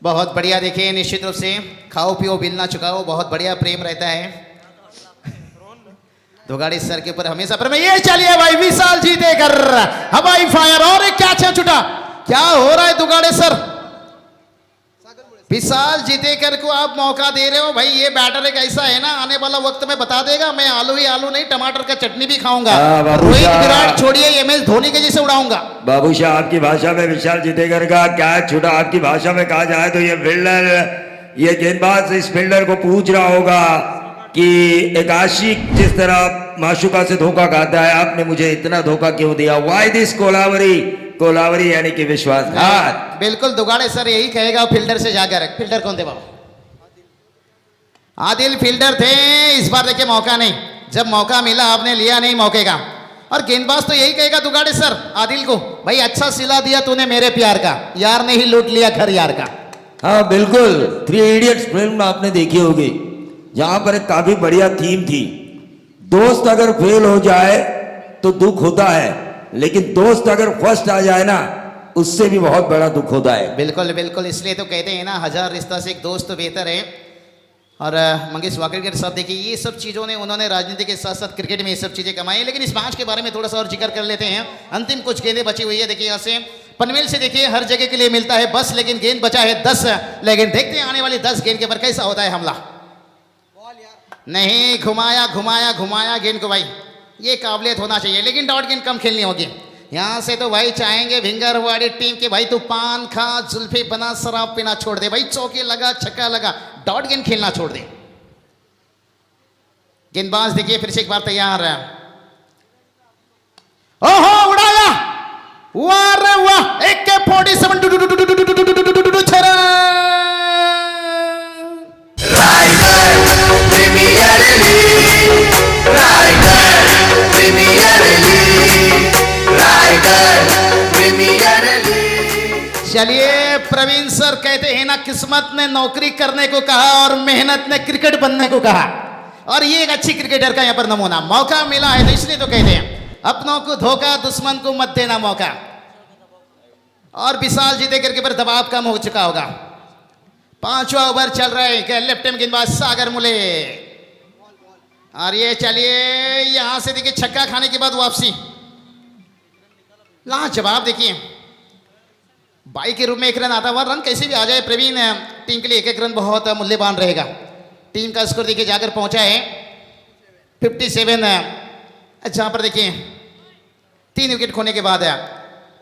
[SPEAKER 2] बहुत बढ़िया। देखिए निश्चित रूप से खाओ पियो बिल ना चुकाओ, बहुत बढ़िया प्रेम रहता है दुगाड़ी सर के ऊपर हमेशा। पर ये चलिए भाई विशाल जी देकर हवाई फायर और एक कैच है छुटा। क्या हो रहा है दुगाड़े सर? विशाल जीतेकर को आप मौका दे रहे हो भाई। ये बैटर एक ऐसा है ना, आने वाला वक्त में बता देगा। मैं आलू ही आलू नहीं, टमाटर का चटनी भी खाऊंगा। रोहित विराट छोड़िए, MS धोनी के जैसे उड़ाऊंगा।
[SPEAKER 6] बाबूशाह आपकी भाषा में विशाल जीतेकर का क्या छुटा, आपकी भाषा में कहा जाए तो ये फील्डर, ये गेंदबाज इस फील्डर को पूछ रहा होगा कि एक आशिक जिस तरह माशुका से धोखा खाता है, आपने मुझे इतना धोखा क्यों दिया? वाई दिस कोलावरी, कोलावरी यानी कि विश्वासघात।
[SPEAKER 2] बिल्कुल दुगाड़े सर यही कहेगा फील्डर से जाकर। फील्डर कौन थे बाबू? आदिल फील्डर थे। इस बार देखिए मौका नहीं, जब मौका मिला आपने लिया नहीं मौके का। और गेंदबाज तो यही कहेगा दुगाड़े सर आदिल को, भाई अच्छा सिला दिया तूने मेरे प्यार का, यार ने ही लूट लिया घर यार का।
[SPEAKER 6] हाँ बिल्कुल, 3 इडियट्स फिल्म आपने देखी होगी, जहां पर एक काफी बढ़िया थीम थी। दोस्त अगर फेल हो जाए तो दुख होता है, लेकिन दोस्त अगर फर्स्ट आ जाए ना, उससे भी बहुत बड़ा दुख होता है।
[SPEAKER 2] बिल्कुल बिल्कुल, इसलिए तो कहते हैं ना 1000 रिश्ता से एक दोस्त बेहतर है। और मंगेश वाकड़कर साहब देखिए, ये सब चीज़ों ने उन्होंने राजनीति के साथ साथ क्रिकेट में ये सब चीज़ें कमाई। लेकिन इस मैच के बारे में थोड़ा सा और जिक्र कर लेते हैं। अंतिम कुछ गेंदें बची हुई है। देखिए यहाँ से पनवेल से देखिए हर जगह के लिए मिलता है बस, लेकिन गेंद बचा है 10। लेकिन देखते हैं आने वाली 10 गेंद के ऊपर कैसा होता है हमला। नहीं, घुमाया घुमाया घुमाया गेंद को भाई, ये काबिलियत होना चाहिए। लेकिन डॉट गेंद कम खेलनी होगी। यहाँ से तो भाई चाहेंगे भिंगरवाड़ी टीम के भाई, तू पान खा जुल्फी बना शराब पीना छोड़ दे भाई। चौके लगा छक्का लगा, डॉट गेंद खेलना छोड़ दे। गेंदबाज देखिए फिर से एक बार तैयार है। ओहो उड़ाया, वाह रे वाह, AK-47 छरा।
[SPEAKER 4] Raigarh premier league, Raigarh premier league, Raigarh premier league.
[SPEAKER 2] चलिए प्रवीण सर कहते हैं ना, किस्मत ने नौकरी करने को कहा और मेहनत ने क्रिकेट बनने को कहा। और ये एक अच्छी क्रिकेटर का यहाँ पर नमूना। मौका मिला है तो इसलिए तो कहते हैं अपनों को धोखा, दुश्मन को मत देना मौका। और विशाल जीतेकर के पर दबाव कम हो चुका होगा। 5वां ओवर चल रहा है। लेफ्ट हैंड गेंदबाज सागर मुले। और ये चलिए यहां से देखिए छक्का खाने के बाद वापसी, लाजवाब। देखिए बाई के रूप में 1 रन आता हुआ, रन कैसे भी आ जाए प्रवीण, टीम के लिए 1-1 रन बहुत मूल्यवान रहेगा। टीम का स्कोर देखिए जाकर पहुंचा है 57, जहां पर देखिए 3 विकेट खोने के बाद है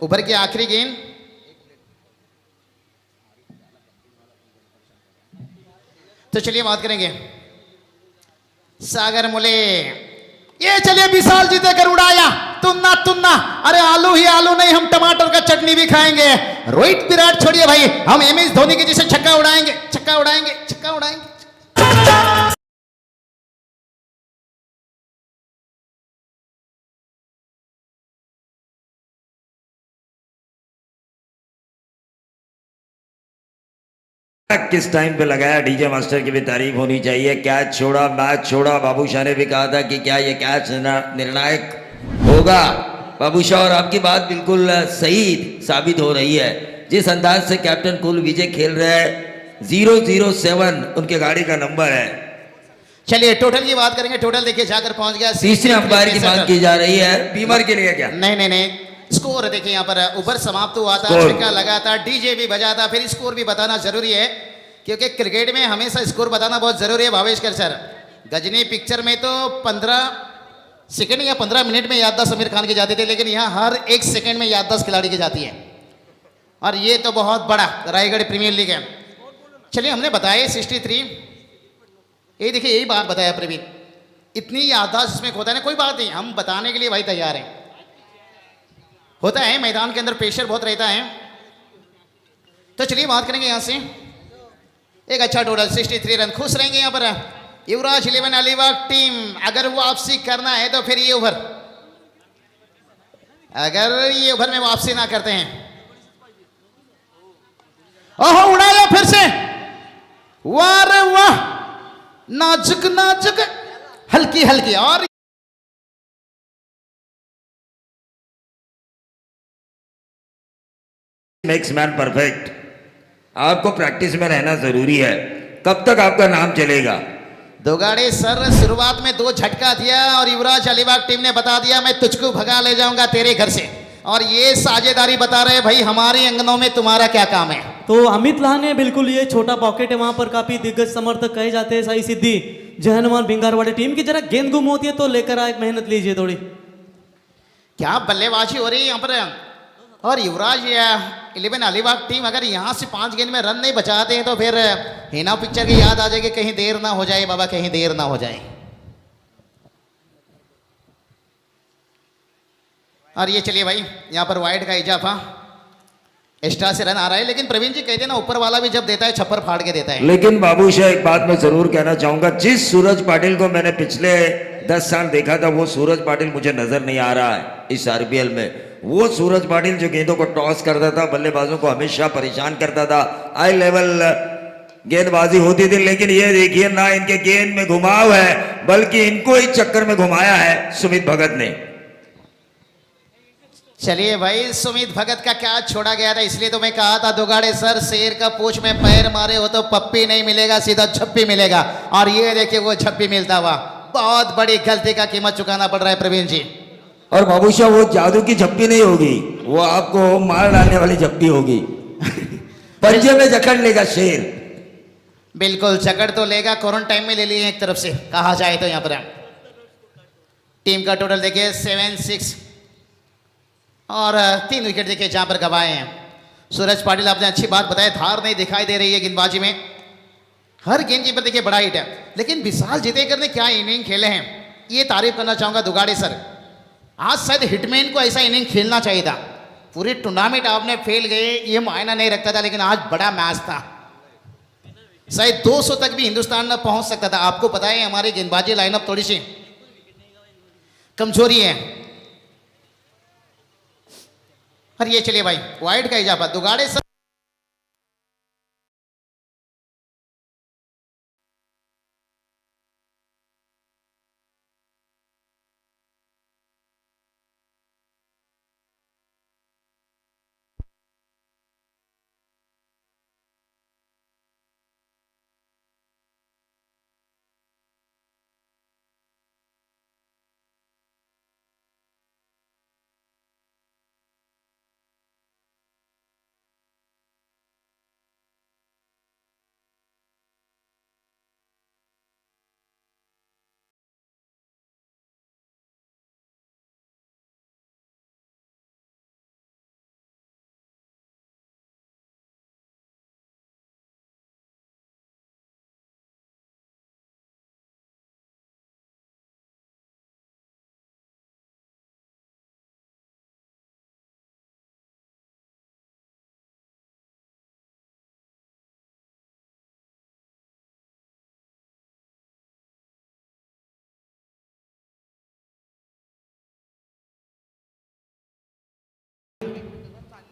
[SPEAKER 2] ओवर की आखिरी गेंद। तो चलिए बात करेंगे सागर मुले। ये चलिए विशाल जीतेकर उड़ाया, तुन्ना तुन्ना। अरे आलू ही आलू नहीं, हम टमाटर का चटनी भी खाएंगे। रोहित विराट छोड़िए भाई, हम MS धोनी के जैसे छक्का उड़ाएंगे, छक्का उड़ाएंगे, छक्का उड़ाएंगे।
[SPEAKER 6] किस टाइम पे लगाया, डीजे मास्टर की भी तारीफ होनी चाहिए। कैच छोड़ा, मैच छोड़ा। बाबूशाह ने भी कहा था कि क्या ये कैच निर्णायक होगा। बाबूशाह, और आपकी बात बिल्कुल सही साबित हो रही है। जिस अंदाज से कैप्टन कुल विजय खेल रहे हैं, 007 उनके गाड़ी का नंबर है।
[SPEAKER 2] चलिए टोटल की बात करेंगे। टोटल देखिए जाकर पहुंच गया।
[SPEAKER 6] तीसरे अंपायर की बात की जा रही है। बीमर के लिए क्या?
[SPEAKER 2] नहीं नहीं नहीं, स्कोर देखिए यहाँ पर ओवर समाप्त हुआ था, छक्का लगा था, डीजे भी बजा था, फिर स्कोर भी बताना जरूरी है, क्योंकि क्रिकेट में हमेशा स्कोर बताना बहुत जरूरी है। भावेशकर सर, गजनी पिक्चर में तो 15 सेकंड या 15 मिनट में याददाश्त आमिर खान की जाती थी, लेकिन यहाँ हर एक सेकंड में याददाश्त खिलाड़ी की जाती है। और ये तो बहुत बड़ा रायगढ़ प्रीमियर लीग है। चलिए, हमने बताया 63, ये देखिए यही बात बताया प्रवीण, इतनी याददाश्त इसमें होता है ना, कोई बात नहीं, हम बताने के लिए भाई तैयार हैं। होता है मैदान के अंदर प्रेशर बहुत रहता है। तो चलिए बात करेंगे यहाँ से। एक अच्छा टोटल 63 रन, खुश रहेंगे यहाँ पर युवराज 11 अलीबाग टीम। अगर वापसी करना है तो फिर ये ओवर, अगर ये ओवर में वापसी ना करते हैं, ओहो उड़ाया फिर से, वाह रे वाह, नाजुक नाजुक, हल्की हल्की, और
[SPEAKER 6] मेक्स मैन परफेक्ट। आपको प्रैक्टिस में रहना जरूरी है। कब तक आपका नाम चलेगा?
[SPEAKER 2] दोगाड़े सर शुरुआत में 2 झटका दिया और युवराज अलीबाग टीम ने बता दिया मैं तुझको भगा ले जाऊंगा तेरे घर से, और ये साझेदारी बता रहे भाई हमारे अंगनों में तुम्हारा क्या काम है।
[SPEAKER 1] तो अमित लाहने बिल्कुल ये छोटा पॉकेट है, वहां पर काफी दिग्गज समर्थक कहे जाते हैं। साई सिद्धि जय हनुमान भिंगारवाड़ी टीम की जरा गेंद गुम होती है तो लेकर आए, मेहनत लीजिए थोड़ी।
[SPEAKER 2] क्या बल्लेबाजी हो रही है यहाँ पर। और युवराज 11 अलीबाग टीम अगर यहाँ से 5 गेंद में रन नहीं बचाते हैं तो फिर हिना पिक्चर की याद आ जाएगी, कहीं देर ना हो जाए बाबा, कहीं देर ना हो जाए। और ये चलिए भाई, यहाँ पर वाइड का इजाफा, एक्स्ट्रा से रन आ रहा है, लेकिन प्रवीण जी कहते हैं ना ऊपर वाला भी जब देता है छप्पर फाड़ के देता है।
[SPEAKER 6] लेकिन बाबूशाह एक बात मैं जरूर कहना चाहूंगा, जिस सूरज पाटिल को मैंने पिछले 10 साल देखा था वो सूरज पाटिल मुझे नजर नहीं आ रहा है इस आरपीएल में। वो सूरज पाटिल जो गेंदों को टॉस करता था, बल्लेबाजों को हमेशा परेशान करता था, हाई लेवल गेंदबाजी होती थी। लेकिन ये देखिए ना, इनके गेंद में घुमाव है, बल्कि इनको ही चक्कर में घुमाया है सुमित भगत ने।
[SPEAKER 2] चलिए भाई, सुमित भगत का क्या छोड़ा गया था, इसलिए तो मैं कहा था दोगाड़े सर शेर का पूंछ में पैर मारे हो तो पप्पी नहीं मिलेगा, सीधा छप्पी मिलेगा। और ये देखिए वो छप्पी मिलता हुआ, बहुत बड़ी गलती का कीमत चुकाना पड़ रहा है प्रवीण जी।
[SPEAKER 6] और बाबूशाह वो जादू की झप्पी नहीं होगी, वो आपको मार डालने वाली झप्पी होगी। पंजे में जकड़ लेगा शेर।
[SPEAKER 2] बिल्कुल जकड़ तो लेगा, क्वारंटाइन में ले लिए एक तरफ से कहा जाए तो। यहाँ पर टीम का टोटल देखिए 7-6 और 3 विकेट देखिए जहां पर गवाए हैं। सूरज पाटिल आपने अच्छी बात बताया, धार नहीं दिखाई दे रही है गेंदबाजी में, हर गेंद की पर देखिए बड़ा हिट है। लेकिन विशाल जितेकर ने क्या इनिंग खेले हैं, ये तारीफ करना चाहूंगा दुगाड़े सर। आज शायद हिटमैन को ऐसा इनिंग खेलना चाहिए था। पूरी टूर्नामेंट आपने फेल गए ये मायना नहीं रखता था, लेकिन आज बड़ा मैच था, शायद 200 तक भी हिंदुस्तान न पहुंच सकता था। आपको पता है हमारी गेंदबाजी लाइनअप थोड़ी सी कमजोरी है। और ये चलिए भाई, वाइड का इजाफा दुगाड़े सर।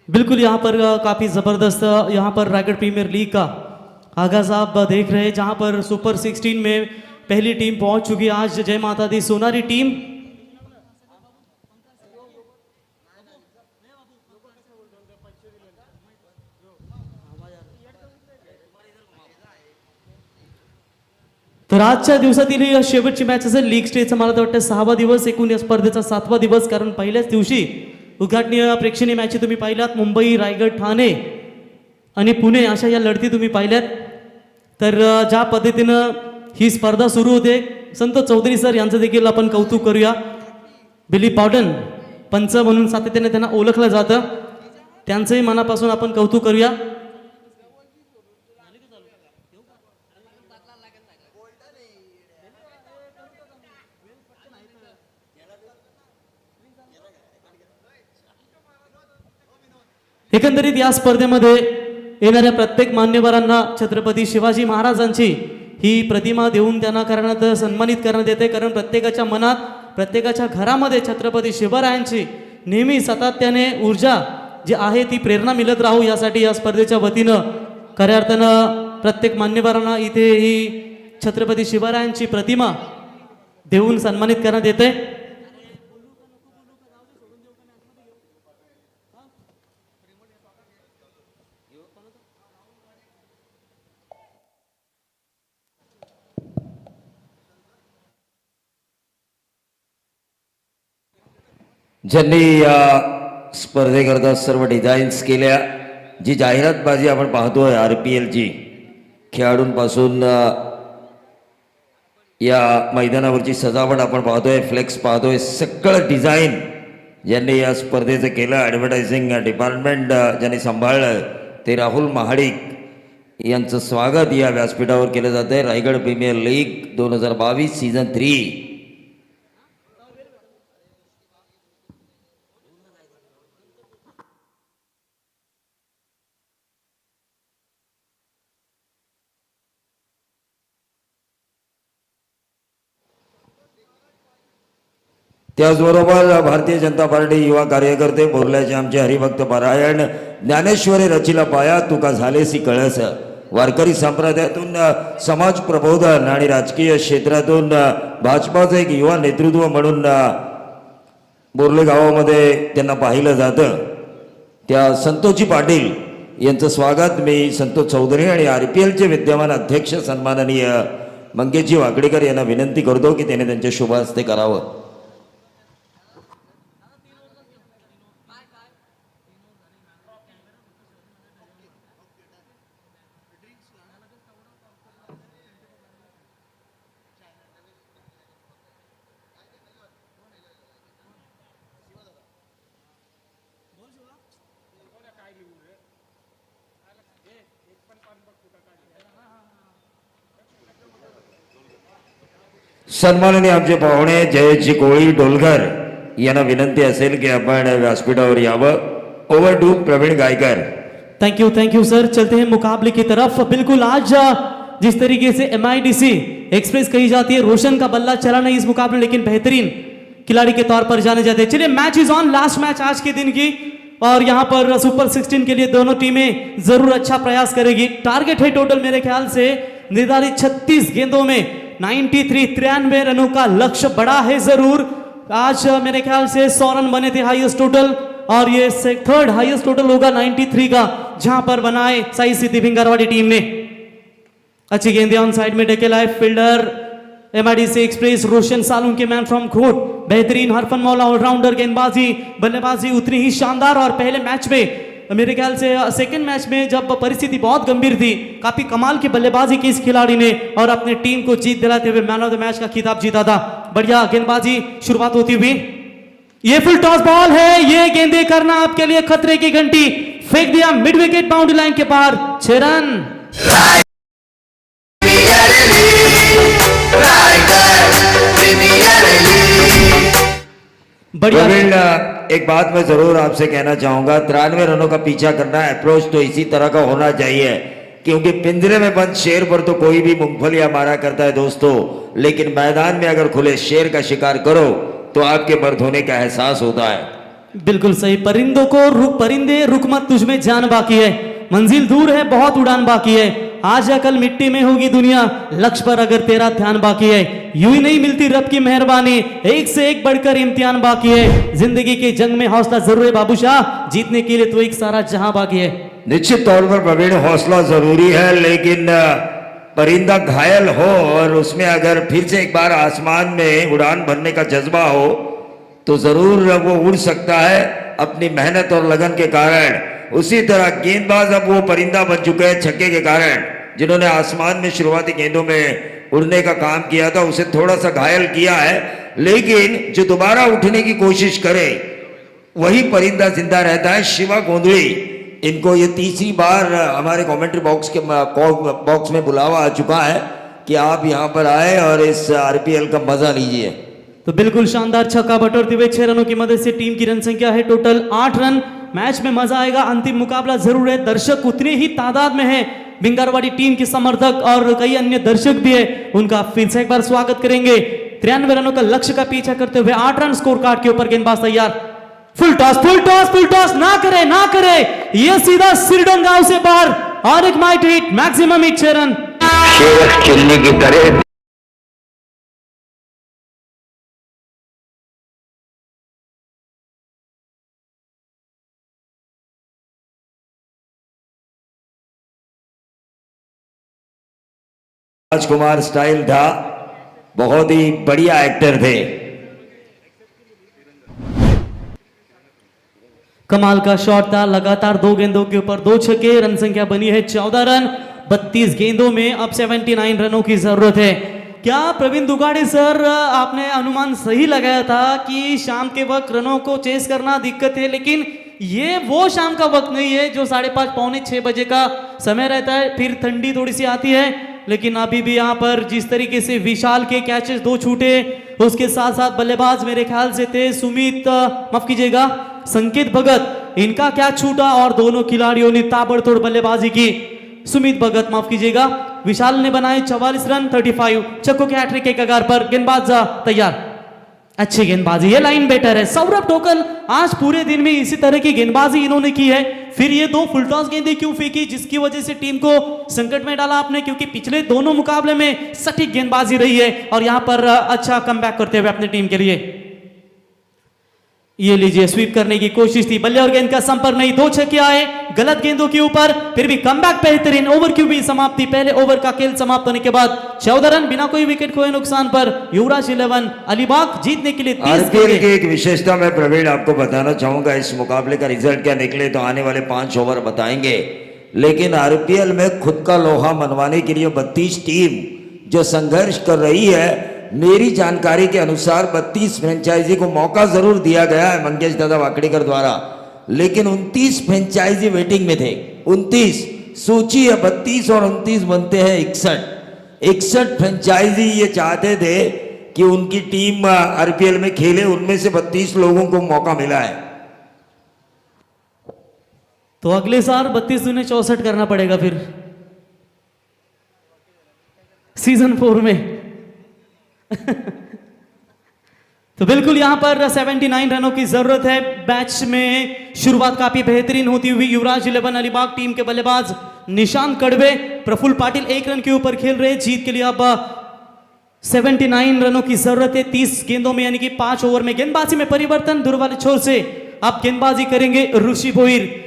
[SPEAKER 1] बिल्कुल यहाँ पर काफ़ी ज़बरदस्त यहाँ पर रायगढ़ प्रीमियर लीग का आगाज़ आप देख रहे हैं, जहाँ पर सुपर 16 में पहली टीम पहुँच चुकी है। आज जय माता दी सोनारी टीम तर आजच्या दिवसातील ही शेवटची मॅच असेल लीग स्टेजचा, मला तर वाटतं 6वा दिवस, एकूण या स्पर्धेचा 7वा दिवस, कारण पहिल्याच दिवशी उद्घाटनीय प्रेक्षणीय मॅची तुम्ही पाहिल्यात, मुंबई, रायगड, ठाणे आणि पुणे अशा या लढती तुम्ही पाहिल्यात। तर ज्या पद्धतीनं ही स्पर्धा सुरू होते, संतोष चौधरी सर यांचं देखील आपण कौतुक करूया। बिली पॉटन पंच म्हणून सातत्याने त्यांना ओळखलं जातं. त्यांचंही मनापासून आपण कौतुक करूया. एकंदरीत या स्पर्धेमध्ये येणाऱ्या प्रत्येक मान्यवरांना छत्रपती शिवाजी महाराजांची ही प्रतिमा देऊन त्यांना करण्यात सन्मानित करण्यात येते. कारण प्रत्येकाच्या मनात प्रत्येकाच्या घरामध्ये छत्रपती शिवरायांची नेहमी सातत्याने ऊर्जा जी आहे ती प्रेरणा मिळत राहू यासाठी या स्पर्धेच्या वतीनं खऱ्या अर्थानं प्रत्येक मान्यवरांना इथे ही छत्रपती शिवरायांची प्रतिमा देऊन सन्मानित करण्यात येते.
[SPEAKER 6] ज्यांनी या स्पर्धेकरता सर्व डिझाईन्स केल्या, जी जाहिरातबाजी आपण पाहतोय RPLची खेळाडूंपासून या मैदानावरची सजावट आपण पाहतोय, फ्लेक्स पाहतोय, सगळं डिझाईन ज्यांनी या स्पर्धेचं केलं, ॲडव्हर्टायझिंग डिपार्टमेंट ज्यांनी सांभाळलं ते राहुल महाडिक यांचं स्वागत या व्यासपीठावर केलं जातं आहे. Raigad premier league 2022 season 3. त्याचबरोबर भारतीय जनता पार्टी युवा कार्यकर्ते बोरल्याचे आमचे हरिभक्त पारायण, ज्ञानेश्वरी रचिला पाया तुका झालेसी कळस, वारकरी संप्रदायातून समाज प्रबोधन आणि राजकीय क्षेत्रातून भाजपाचं एक युवा नेतृत्व म्हणून बोरले गावामध्ये त्यांना पाहिलं जातं. त्या संतोषजी पाटील यांचं स्वागत मी संतोष चौधरी आणि RPLचे विद्यमान अध्यक्ष सन्माननीय मंगेशजी वाकडेकर यांना विनंती करतो की त्याने त्यांच्या शुभ हस्ते करावं. सन्माननीय आमचे पाहुणे जयजी कोळी डोलकर यांना विनंती असेल की आपण व्यासपीठावर यावं. Over to Praveen Gaikar.
[SPEAKER 1] Thank you sir. चलते हैं मुकाबले की तरफ. बिल्कुल आज जिस तरीके से MIDC एक्सप्रेस कही जाती है, रोशन का बल्ला चला नहीं इस मुकाबले, लेकिन बेहतरीन खिलाड़ी के तौर पर जाने जाते हैं. चलिए match is on, last match आज के दिन की, और यहाँ पर सुपर 16 के लिए दोनों टीमें जरूर अच्छा प्रयास करेगी. टारगेट है टोटल मेरे ख्याल से निर्धारित 36 गेंदों में 93 रनों का लक्ष्य बड़ा है जरूर. आज मेरे ख्याल से 100 रन बने थे हाईएस्ट टोटल, और ये थर्ड हाईएस्ट टोटल होगा 93 का जहां पर बनाए साई सिद्धि भिंगारवाड़ी टीम ने. अच्छी गेंदे ऑन साइड में ढकेला है फील्डर MIDC एक्सप्रेस रोशन सालून के मैन फ्रॉम खोट. बेहतरीन हरफन मौला ऑलराउंडर गेंदबाजी बल्लेबाजी उतनी ही शानदार. और पहले मैच में मेरे ख्याल से सेकंड मैच में जब परिस्थिति बहुत गंभीर थी, काफी कमाल की बल्लेबाजी की इस खिलाड़ी ने और अपने टीम को जीत दिलाते हुए मैन ऑफ द मैच का खिताब जीता था. बढ़िया गेंदबाजी शुरुआत होती हुई. ये फुल टॉस बॉल है, ये गेंदे करना आपके लिए खतरे की घंटी. फेंक दिया मिड विकेट बाउंड्री लाइन के पार. 6 रन. बढ़िया.
[SPEAKER 6] प्रवीण, एक बात मैं जरूर आपसे कहना चाहूंगा, 93 रनों का पीछा करना, अप्रोच तो इसी तरह का होना चाहिए, क्योंकि पिंजरे में बंद शेर पर तो कोई भी मूंगफलियां मारा करता है दोस्तों, लेकिन मैदान में अगर खुले शेर का शिकार करो तो आपके मर्द होने का एहसास होता है.
[SPEAKER 1] बिल्कुल सही. परिंदों को परिंदे रुक मत, तुझमें जान बाकी है, मंजिल दूर है, बहुत उड़ान बाकी है, आज या कल मिट्टी में होगी दुनिया, लक्ष्य पर अगर तेरा ध्यान बाकी है. यूं ही नहीं मिलती रब की मेहरबानी, एक से एक बढ़कर इम्तिहान बाकी है. जिंदगी के जंग में हौसला जरूर है बाबूशाह, जीतने के लिए तो एक सारा जहां बाकी है.
[SPEAKER 6] निश्चित तौर पर प्रवीण, हौसला जरूरी है, लेकिन परिंदा घायल हो और उसमें अगर फिर से एक बार आसमान में उड़ान भरने का जज्बा हो तो जरूर वो उड़ सकता है अपनी मेहनत और लगन के कारण. उसी तरह गेंदबाज अब वो परिंदा बन चुके हैं छक्के के कारण, जिन्होंने आसमान में शुरुआती गेंदों में उड़ने का काम किया था, उसे थोड़ा सा घायल किया है, लेकिन जो दोबारा उठने की कोशिश करे वही परिंदा जिंदा रहता है। शिवा गोंधली, इनको ये तीसरी बार हमारे कमेंट्री बॉक्स में बुलावा आ चुका है कि आप यहाँ पर आए और इस आरपीएल का मजा लीजिए।
[SPEAKER 1] तो बिल्कुल शानदार छक्का बटोरते हुए 6 रनों की मदद से टीम की रन संख्या है टोटल 8 रन। मैच में मजा आएगा, अंतिम मुकाबला जरूर है, दर्शक उतने ही तादाद में है। बिंगारवाड़ी टीम के समर्थक और कई अन्य दर्शक भी है, उनका फिर से एक बार स्वागत करेंगे। 93 रनों का लक्ष्य का पीछा करते हुए 8 रन स्कोर कार्ड के ऊपर गेंदबाज तैयार। Full toss full toss full toss, ना करे ना करे, ये सीधा सिरडन गांव से बाहर और एक might hit, maximum hit 6 run.
[SPEAKER 4] Sheikh Chilli की तरह
[SPEAKER 6] राजकुमार स्टाइल था, बहुत ही बढ़िया एक्टर थे।
[SPEAKER 1] कमाल का शॉट था, लगातार 2 गेंदों के ऊपर 2 छक्के, रन संख्या बनी है 14 रन। 32 गेंदों में अब 79 रनों की जरूरत है। क्या प्रवीण दुगाड़े सर, आपने अनुमान सही लगाया था कि शाम के वक्त रनों को चेस करना दिक्कत है, लेकिन ये वो शाम का वक्त नहीं है जो 5:30 पौने 6 बजे का समय रहता है, फिर ठंडी थोड़ी सी आती है। लेकिन अभी भी यहाँ पर जिस तरीके से विशाल के कैचेस 2 छूटे, उसके साथ साथ बल्लेबाज मेरे ख्याल से थे सुमित, माफ कीजिएगा संकेत भगत, इनका कैच छूटा और दोनों खिलाड़ियों ने ताबड़तोड़ बल्लेबाजी की। सुमित भगत माफ कीजिएगा, विशाल ने बनाए 44 रन 35 छक्कों के हैट्रिक के कगार पर। गेंदबाज तैयार, अच्छी गेंदबाजी, ये लाइन बेटर है। सौरभ टोकल, आज पूरे दिन में इसी तरह की गेंदबाजी इन्होंने की है। फिर ये 2 फुल टॉस गेंदें क्यों फेंकी, जिसकी वजह से टीम को संकट में डाला आपने, क्योंकि पिछले दोनों मुकाबले में सटीक गेंदबाजी रही है और यहां पर अच्छा कमबैक करते हुए अपनी टीम के लिए। ये लीजिए, स्वीप करने की कोशिश थी, बल्ले और गेंद का संपर्क नहीं, 2 छक्के आए गलत गेंदों के ऊपर, फिर भी कमबैक बेहतरीन। ओवर की भी समाप्ति, पहले ओवर का खेल समाप्त होने के बाद 14 रन बिना कोई विकेट खोए नुकसान पर युवराज 11 अलीबाग जीतने के लिए 30
[SPEAKER 6] आरपीएल की एक विशेषता मैं प्रवीण आपको बताना चाहूंगा। इस मुकाबले का रिजल्ट क्या निकले तो आने वाले 5 ओवर बताएंगे, लेकिन आरपीएल में खुद का लोहा मनवाने के लिए 32 टीम जो संघर्ष कर रही है, मेरी जानकारी के अनुसार 32 फ्रेंचाइजी को मौका जरूर दिया गया है मंगेश दादा वाकड़ीकर द्वारा, लेकिन 29 फ्रेंचाइजी वेटिंग में थे। 29 सूची है, 32 और 29 बनते हैं 61 फ्रेंचाइजी ये चाहते थे कि उनकी टीम आरपीएल में खेले, उनमें से 32 लोगों को मौका मिला है।
[SPEAKER 1] तो अगले साल 32 दूने 64 करना पड़ेगा फिर सीजन 4 में। तो बिल्कुल यहां पर 79 रनों की जरूरत है। मैच में शुरुआत काफी बेहतरीन होती हुई युवराज 11 अलीबाग टीम के बल्लेबाज निशान कड़वे, प्रफुल्ल पाटिल 1 रन के ऊपर खेल रहे। जीत के लिए अब 79 रनों की जरूरत है 30 गेंदों में, यानी कि 5 ओवर में। गेंदबाजी में परिवर्तन, दूर वाले छोर से अब गेंदबाजी करेंगे ऋषि भोईर।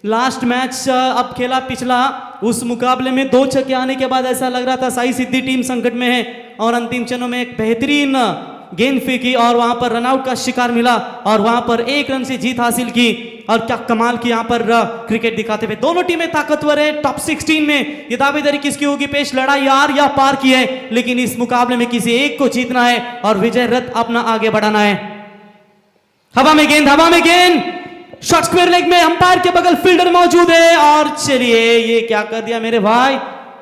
[SPEAKER 1] लास्ट मैच अब खेला पिछला, उस मुकाबले में 2 छक्के आने के बाद ऐसा लग रहा था साई सिद्धि टीम संकट में है, और अंतिम क्षणों में एक बेहतरीन गेंद फेंकी और वहां पर रनआउट का शिकार मिला और वहां पर 1 रन से जीत हासिल की। और क्या कमाल की यहां पर क्रिकेट दिखाते हुए दोनों टीमें ताकतवर है। टॉप 16 में ये दावेदारी किसकी होगी, पेश लड़ाई यार या पार की है, लेकिन इस मुकाबले में किसी एक को जीतना है और विजय रथ अपना आगे बढ़ाना है। हवा में गेंद, हवा में गेंद, शॉर्ट स्क्वायर लेग में, अंपायर के बगल फील्डर मौजूद है और चलिए ये क्या कर दिया मेरे भाई,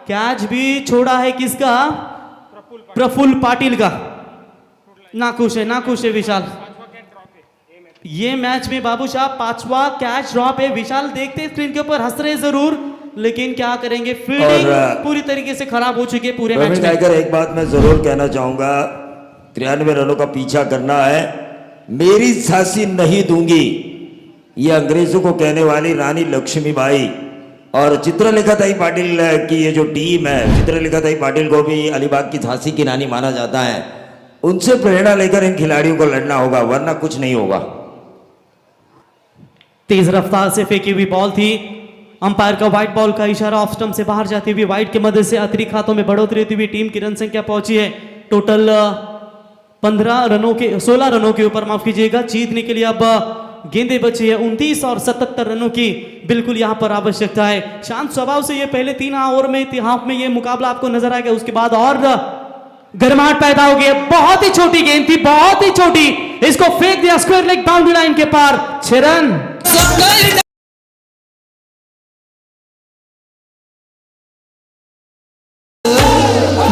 [SPEAKER 1] कैच भी छोड़ा है किसका, प्रफुल्ल पाटिल का। नाखुश है विशाल। ये मैच में बाबू शाह 5वां कैच ड्रॉप है। विशाल देखते स्क्रीन के ऊपर हंस रहे जरूर, लेकिन क्या करेंगे, फील्डिंग पूरी तरीके से खराब हो चुकी है पूरे मैच में।
[SPEAKER 6] एक बात मैं जरूर कहना चाहूंगा, 93 रनों का पीछा करना है, मेरी झांसी नहीं दूंगी, ये अंग्रेजों को कहने वाली रानी लक्ष्मीबाई और चित्रलेखाताई पाटिल की ये जो टीम है, चित्रलेखाताई पाटिल को भी अलीबाग की झांसी की रानी माना जाता है, उनसे प्रेरणा लेकर इन खिलाड़ियों को लड़ना होगा, वरना कुछ नहीं होगा।
[SPEAKER 1] तेज रफ्तार से फेंकी हुई बॉल थी, अंपायर का व्हाइट बॉल का इशारा, ऑफ स्टंप से बाहर जाती हुई व्हाइट की मदद से अतिरिक्त खातों में बढ़ोतरी होती हुई टीम की रन संख्या पहुंची है टोटल 16 रनों के ऊपर, माफ कीजिएगा। जीतने के लिए अब गेंदें बची है 29 और 77 रनों की बिल्कुल यहां पर आवश्यकता है। शांत स्वभाव से ये पहले 3 ओवर में हाफ में ये मुकाबला आपको नजर आएगा, उसके बाद और गर्माहट पैदा हो गई। बहुत ही छोटी गेंद थी, बहुत ही छोटी, इसको फेंक दिया स्क्वायर लेग बाउंड्री लाइन के पार। 6 रन।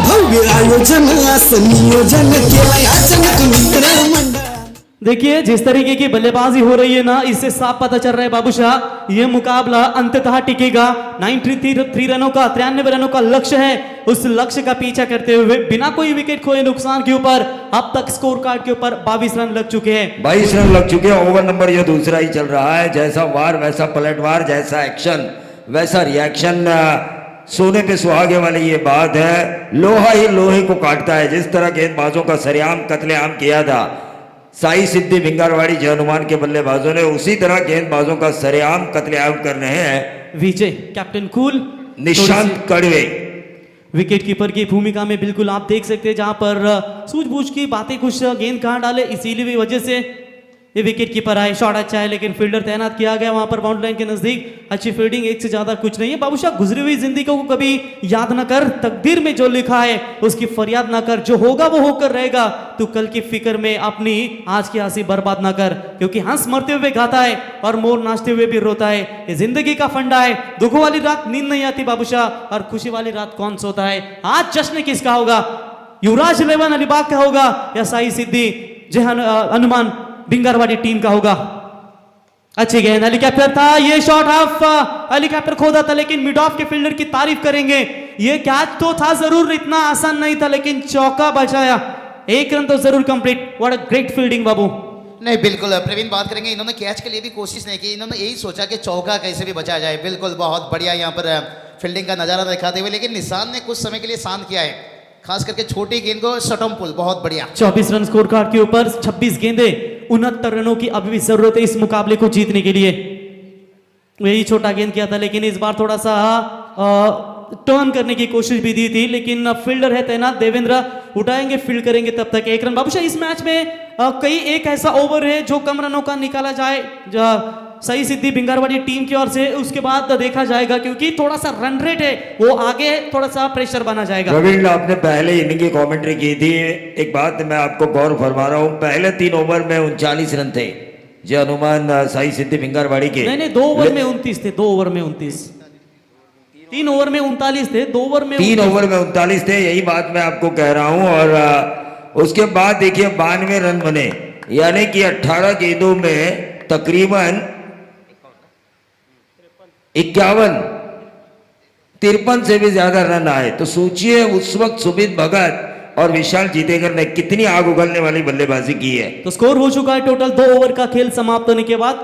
[SPEAKER 8] भव्य आयोजन असं नियोजन केलंय अचानक मित्र मंडळ।
[SPEAKER 1] देखिए जिस तरीके की बल्लेबाजी हो रही है ना, इससे साफ पता चल रहा है बाबूशाह, ये मुकाबला अंततः टिकेगा। 93 रनों का 93 रनों का लक्ष्य है। उस लक्ष्य का पीछा करते हुए बिना कोई विकेट खोए नुकसान के ऊपर अब तक स्कोर कार्ड के ऊपर 22 रन लग चुके हैं।
[SPEAKER 6] 22 रन लग चुके हैं। ओवर नंबर ये दूसरा ही चल रहा है। जैसा वार वैसा पलटवार, जैसा एक्शन वैसा रिएक्शन। सोने पे सुहागे वाली ये बात है, लोहा ही लोहे को काटता है। जिस तरह गेंदबाजों का सरेआम कत्लेआम किया था साई सिद्धि भिंगारवाड़ी जय हनुमान के बल्लेबाजों ने, उसी तरह गेंदबाजों का सरेआम कत्लेआम कर रहे हैं
[SPEAKER 1] विजय कैप्टन कूल
[SPEAKER 6] निशांत कड़वे।
[SPEAKER 1] विकेट कीपर की भूमिका में बिल्कुल आप देख सकते हैं, जहां पर सूझबूझ की बातें कुछ गेंद कहां डाले, इसीलिए भी वजह से ये विकेट कीपर आए। शॉट अच्छा है लेकिन फील्डर तैनात किया गया वहां पर बाउंड्री लाइन के नजदीक। अच्छी फील्डिंग, एक से ज्यादा कुछ नहीं है। बाबूशाह गुजरी हुई जिंदगी को कभी याद न कर, तकदीर में जो लिखा है उसकी फरियाद ना कर, जो होगा वो होकर रहेगा। तू कल की फिक्र में अपनी आज की हंसी बर्बाद ना कर, क्योंकि हंस मरते हुए गाता है और मोर नाचते हुए भी रोता है। ये जिंदगी का फंडा है। दुखों वाली रात नींद नहीं आती बाबूशाह, और खुशी वाली रात कौन सोता है। आज जश्न किसका होगा? युवराज 11 अलीबाग का होगा या साई सिद्धि जय हनुमान भिंगारवाड़ी टीम का होगा? अच्छी गेंद, हेलीकॉप्टर था, ये शॉट ऑफ हेलीकॉप्टर खोदा था, लेकिन मिड ऑफ के फील्डर की तारीफ करेंगे। ये कैच तो था जरूर, इतना आसान नहीं था, लेकिन चौका बचाया। 1 रन तो जरूर complete. What a great fielding बाबू।
[SPEAKER 2] नहीं बिल्कुल प्रवीण बात करेंगे, इन्होंने कैच के लिए भी कोशिश नहीं की, इन्होंने यही सोचा कि चौका कैसे भी बचाया जाए। बिल्कुल बहुत बढ़िया यहाँ पर फील्डिंग का नजारा दिखाते हुए, लेकिन निशान ने कुछ समय के लिए शांत किया है, खास करके छोटी गेंद को शटम पुल बहुत बढ़िया।
[SPEAKER 1] 24 रन स्कोर कार्ड के ऊपर 26 गेंदे, 69 रनों की अभी भी जरूरत है इस मुकाबले को जीतने के लिए। यही छोटा गेंद किया था, लेकिन इस बार थोड़ा सा टर्न करने की कोशिश भी दी थी, लेकिन फील्डर है तैनात देवेंद्र, उठाएंगे फील्ड करेंगे तब तक 1 रन। बाबूशाह इस मैच में कई एक ऐसा ओवर है जो कम रनों का निकाला जाए सही सिद्धि भिंगारवाड़ी टीम की ओर से, उसके बाद देखा जाएगा, क्योंकि थोड़ा सा रन रेट है वो आगे थोड़ा सा प्रेशर बना जाएगा।
[SPEAKER 6] रविंद्र, आपने पहले इनिंग की कमेंट्री की थी, एक बात मैं आपको गौर फरमा रहा हूं, पहले 3 ओवर में 39 रन थे जय हनुमान साई सिद्धि भिंगारवाड़ी के।
[SPEAKER 1] नहीं 2 ओवर में 29 थे, 2 ओवर में 29, 3 ओवर में 39 थे, 2 ओवर में
[SPEAKER 6] 3 ओवर में 39 थे, यही बात मैं आपको कह रहा हूं। और उसके बाद देखिए 92 रन बने, यानी कि 18 गेंदों में तकरीबन 53 से भी ज्यादा रन आए। तो सोचिए उस वक्त सुमित भगत और विशाल जीतेकर ने कितनी आग उगलने वाली बल्लेबाजी की है।
[SPEAKER 1] तो स्कोर हो चुका है टोटल 2 ओवर का खेल समाप्त होने के बाद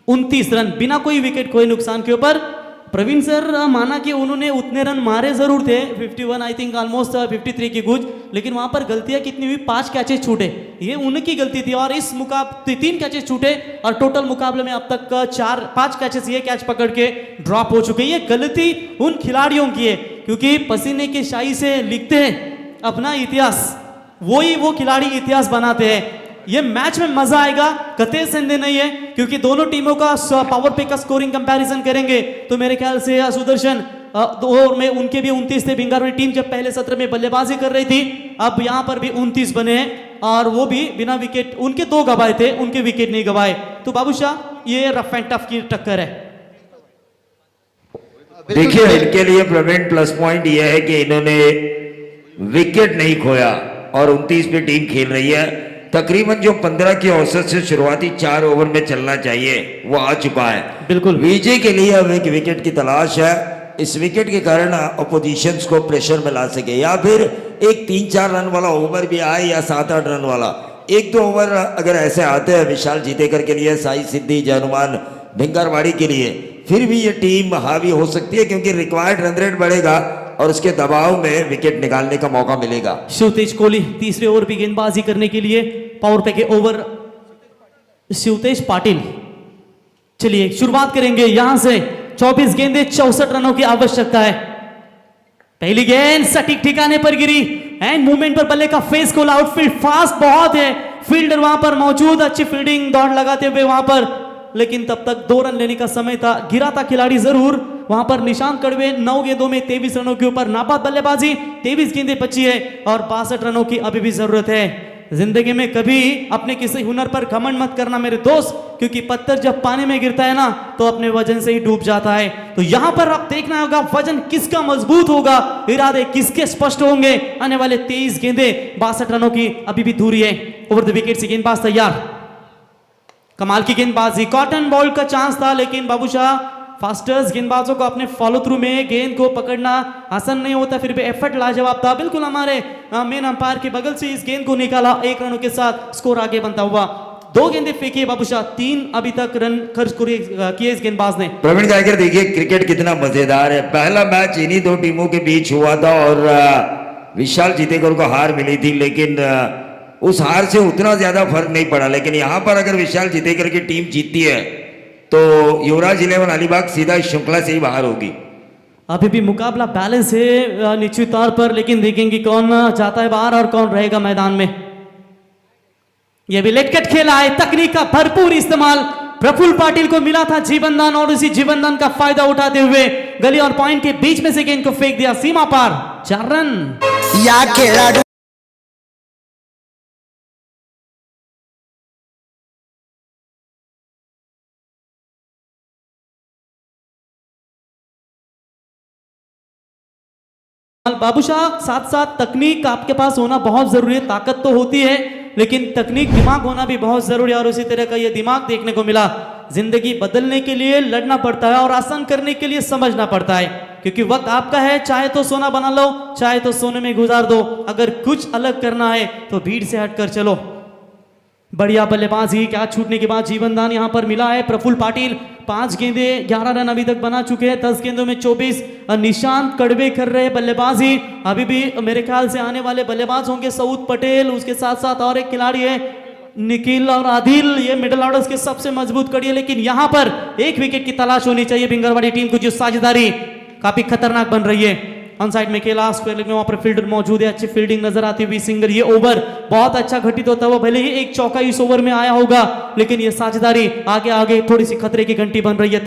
[SPEAKER 1] 29 रन बिना कोई विकेट खोए नुकसान के ऊपर। प्रवीण सर माना कि उन्होंने उतने रन मारे जरूर थे, 51 आई थिंक ऑलमोस्ट 53 की कुछ, लेकिन वहां पर गलतियां कितनी हुई, 5 कैचेस छूटे, ये उनकी गलती थी। और इस मुकाबले 3 कैचेस छूटे और टोटल मुकाबले में अब तक 5 कैचेस ये कैच पकड़ के ड्रॉप हो चुके। ये गलती उन खिलाड़ियों की है, क्योंकि पसीने की शाई से लिखते हैं अपना इतिहास, वो खिलाड़ी इतिहास बनाते हैं। ये मैच में मजा आएगा, कतई संदेह नहीं है, क्योंकि दोनों टीमों का पावर पे का स्कोरिंग कंपैरिजन करेंगे तो मेरे ख्याल से सुदर्शन 2 ओवर में उनके भी 29 थे। भिंगारवाड़ी टीम जब पहले सत्र में बल्लेबाजी कर रही थी, अब यहां पर भी 29 बने हैं, और वो भी बिना विकेट, उनके 2 गवाए थे, उनके विकेट नहीं गवाए। तो बाबूशाह ये रफ एंड टफ की टक्कर है।
[SPEAKER 6] देखिए इनके लिए प्रवीण प्लस पॉइंट यह है कि इन्होंने विकेट नहीं खोया और 29 पे टीम खेल रही है। तकरीबन जो 15 की औसत से शुरुआती 4 ओवर में चलना चाहिए वो आ चुका है।
[SPEAKER 1] बिल्कुल
[SPEAKER 6] विजय के लिए अब एक विकेट की तलाश है, इस विकेट के कारण अपोजिशंस को प्रेशर में ला सके, या फिर एक 3-4 रन वाला ओवर भी आए या 7-8 रन वाला। 1-2 ओवर अगर ऐसे आते हैं विशाल जीतेकर के लिए, साई सिद्धि जय हनुमान भिंगारवाड़ी के लिए, फिर भी ये टीम हावी हो सकती है, क्योंकि रिक्वायर्ड रन रेट बढ़ेगा और उसके दबाव में विकेट निकालने का मौका मिलेगा।
[SPEAKER 1] शिवतेज कोहली तीसरे ओवर भी गेंदबाजी करने के लिए पावर पे के ओवर शिवतेज पाटिल। चलिए शुरुआत करेंगे यहां से। 24 गेंदे 64 रनों की आवश्यकता है। पहली गेंद सटीक ठिकाने पर गिरी, एंड मूवमेंट पर बल्ले का फेस को आउटफील्ड फास्ट बहुत है, फील्डर वहां पर मौजूद, अच्छी फील्डिंग दौड़ लगाते हुए वहां पर, लेकिन तब तक 2 रन लेने का समय था। गिरा था खिलाड़ी जरूर, वहां पर निशांत कड़वे 9 गेंदों में 23 रनों के ऊपर नाबाद बल्लेबाजी, 23 गेंदें बची है और 62 रनों की अभी भी जरूरत है। जिंदगी में कभी अपने किसी हुनर पर घमंड मत करना मेरे दोस्त, क्योंकि पत्थर जब पानी में गिरता है ना तो अपने वजन से ही डूब जाता है। तो यहां पर अब देखना होगा वजन किसका मजबूत होगा, इरादे किसके स्पष्ट होंगे। आने वाले 23 गेंदें 62 रनों की अभी भी दूरी है। ओवर द विकेट से गेंदबाज तैयार, कमाल की गेंदबाजी, कॉटन बॉल का चांस था लेकिन बाबूशाह फास्टर्स गेंदबाजों को अपने फॉलो थ्रू में गेंद को पकड़ना आसान नहीं होता, फिर भी एफर्ट लाजवाब था। बिल्कुल हमारे मेन अंपायर के बगल से इस गेंद को निकाला, 1 रनों के साथ स्कोर आगे बनता हुआ। 2 गेंदें फेंकी बाबूशाह, 3 अभी तक रन खर्च किए इस गेंदबाज ने।
[SPEAKER 6] प्रवीण गायकर, देखिए क्रिकेट कितना मजेदार है। पहला मैच इन्हीं 2 टीमों के बीच हुआ था और विशाल जीतेकर को हार मिली थी, लेकिन उस हार से उतना ज्यादा फर्क नहीं पड़ा। लेकिन यहाँ पर अगर विशाल जीतेकर की टीम जीतती है तो युवराज 11 अलीबाग सीधा श्रृंखला से ही बाहर होगी।
[SPEAKER 1] अभी भी मुकाबला बैलेंस है निश्चित तौर पर, लेकिन देखेंगे कौन जाता है बाहर और कौन रहेगा मैदान में। यह भी लेट कट खेला है, तकनीक का भरपूर इस्तेमाल प्रफुल्ल पाटिल को मिला था जीवनदान और उसी जीवनदान का फायदा उठाते हुए गली और पॉइंट के बीच में से गेंद को फेंक दिया सीमा पार, 4 रन।
[SPEAKER 8] या खेळाडू
[SPEAKER 1] बाबूशाह, साथ साथ तकनीक आपके पास होना बहुत जरूरी है। ताकत तो होती है लेकिन तकनीक, दिमाग होना भी बहुत जरूरी है और उसी तरह का ये दिमाग देखने को मिला। जिंदगी बदलने के लिए लड़ना पड़ता है और आसान करने के लिए समझना पड़ता है, क्योंकि वक्त आपका है। चाहे तो सोना बना लो, चाहे तो सोने में गुजार दो। अगर कुछ अलग करना है तो भीड़ से हटकर चलो। बढ़िया बल्लेबाजी, क्या छूटने के बाद जीवनदान यहां पर मिला है प्रफुल्ल पाटिल। 5 गेंदें 11 रन अभी तक बना चुके हैं, 10 गेंदों में 24। निशांत कड़वे कर रहे बल्लेबाजी। अभी भी मेरे ख्याल से आने वाले बल्लेबाज होंगे सऊद पटेल, उसके साथ साथ और एक खिलाड़ी है निखिल और आदिल। ये मिडिल ऑर्डर के सबसे मजबूत कड़ी है, लेकिन यहां पर एक विकेट की तलाश होनी चाहिए भिंगरवाड़ी टीम को, जो साझेदारी काफी खतरनाक बन रही है। ऑन साइड में खेला, स्क्वायर लेग में वहां पर फील्डर मौजूद है, अच्छी फील्डिंग नजर आती हुई सिंगल। ये ओवर बहुत अच्छा घटित होता हुआ, भले ही एक चौका इस ओवर में आया होगा लेकिन ये साझेदारी आगे आगे थोड़ी सी खतरे की घंटी बन रही है।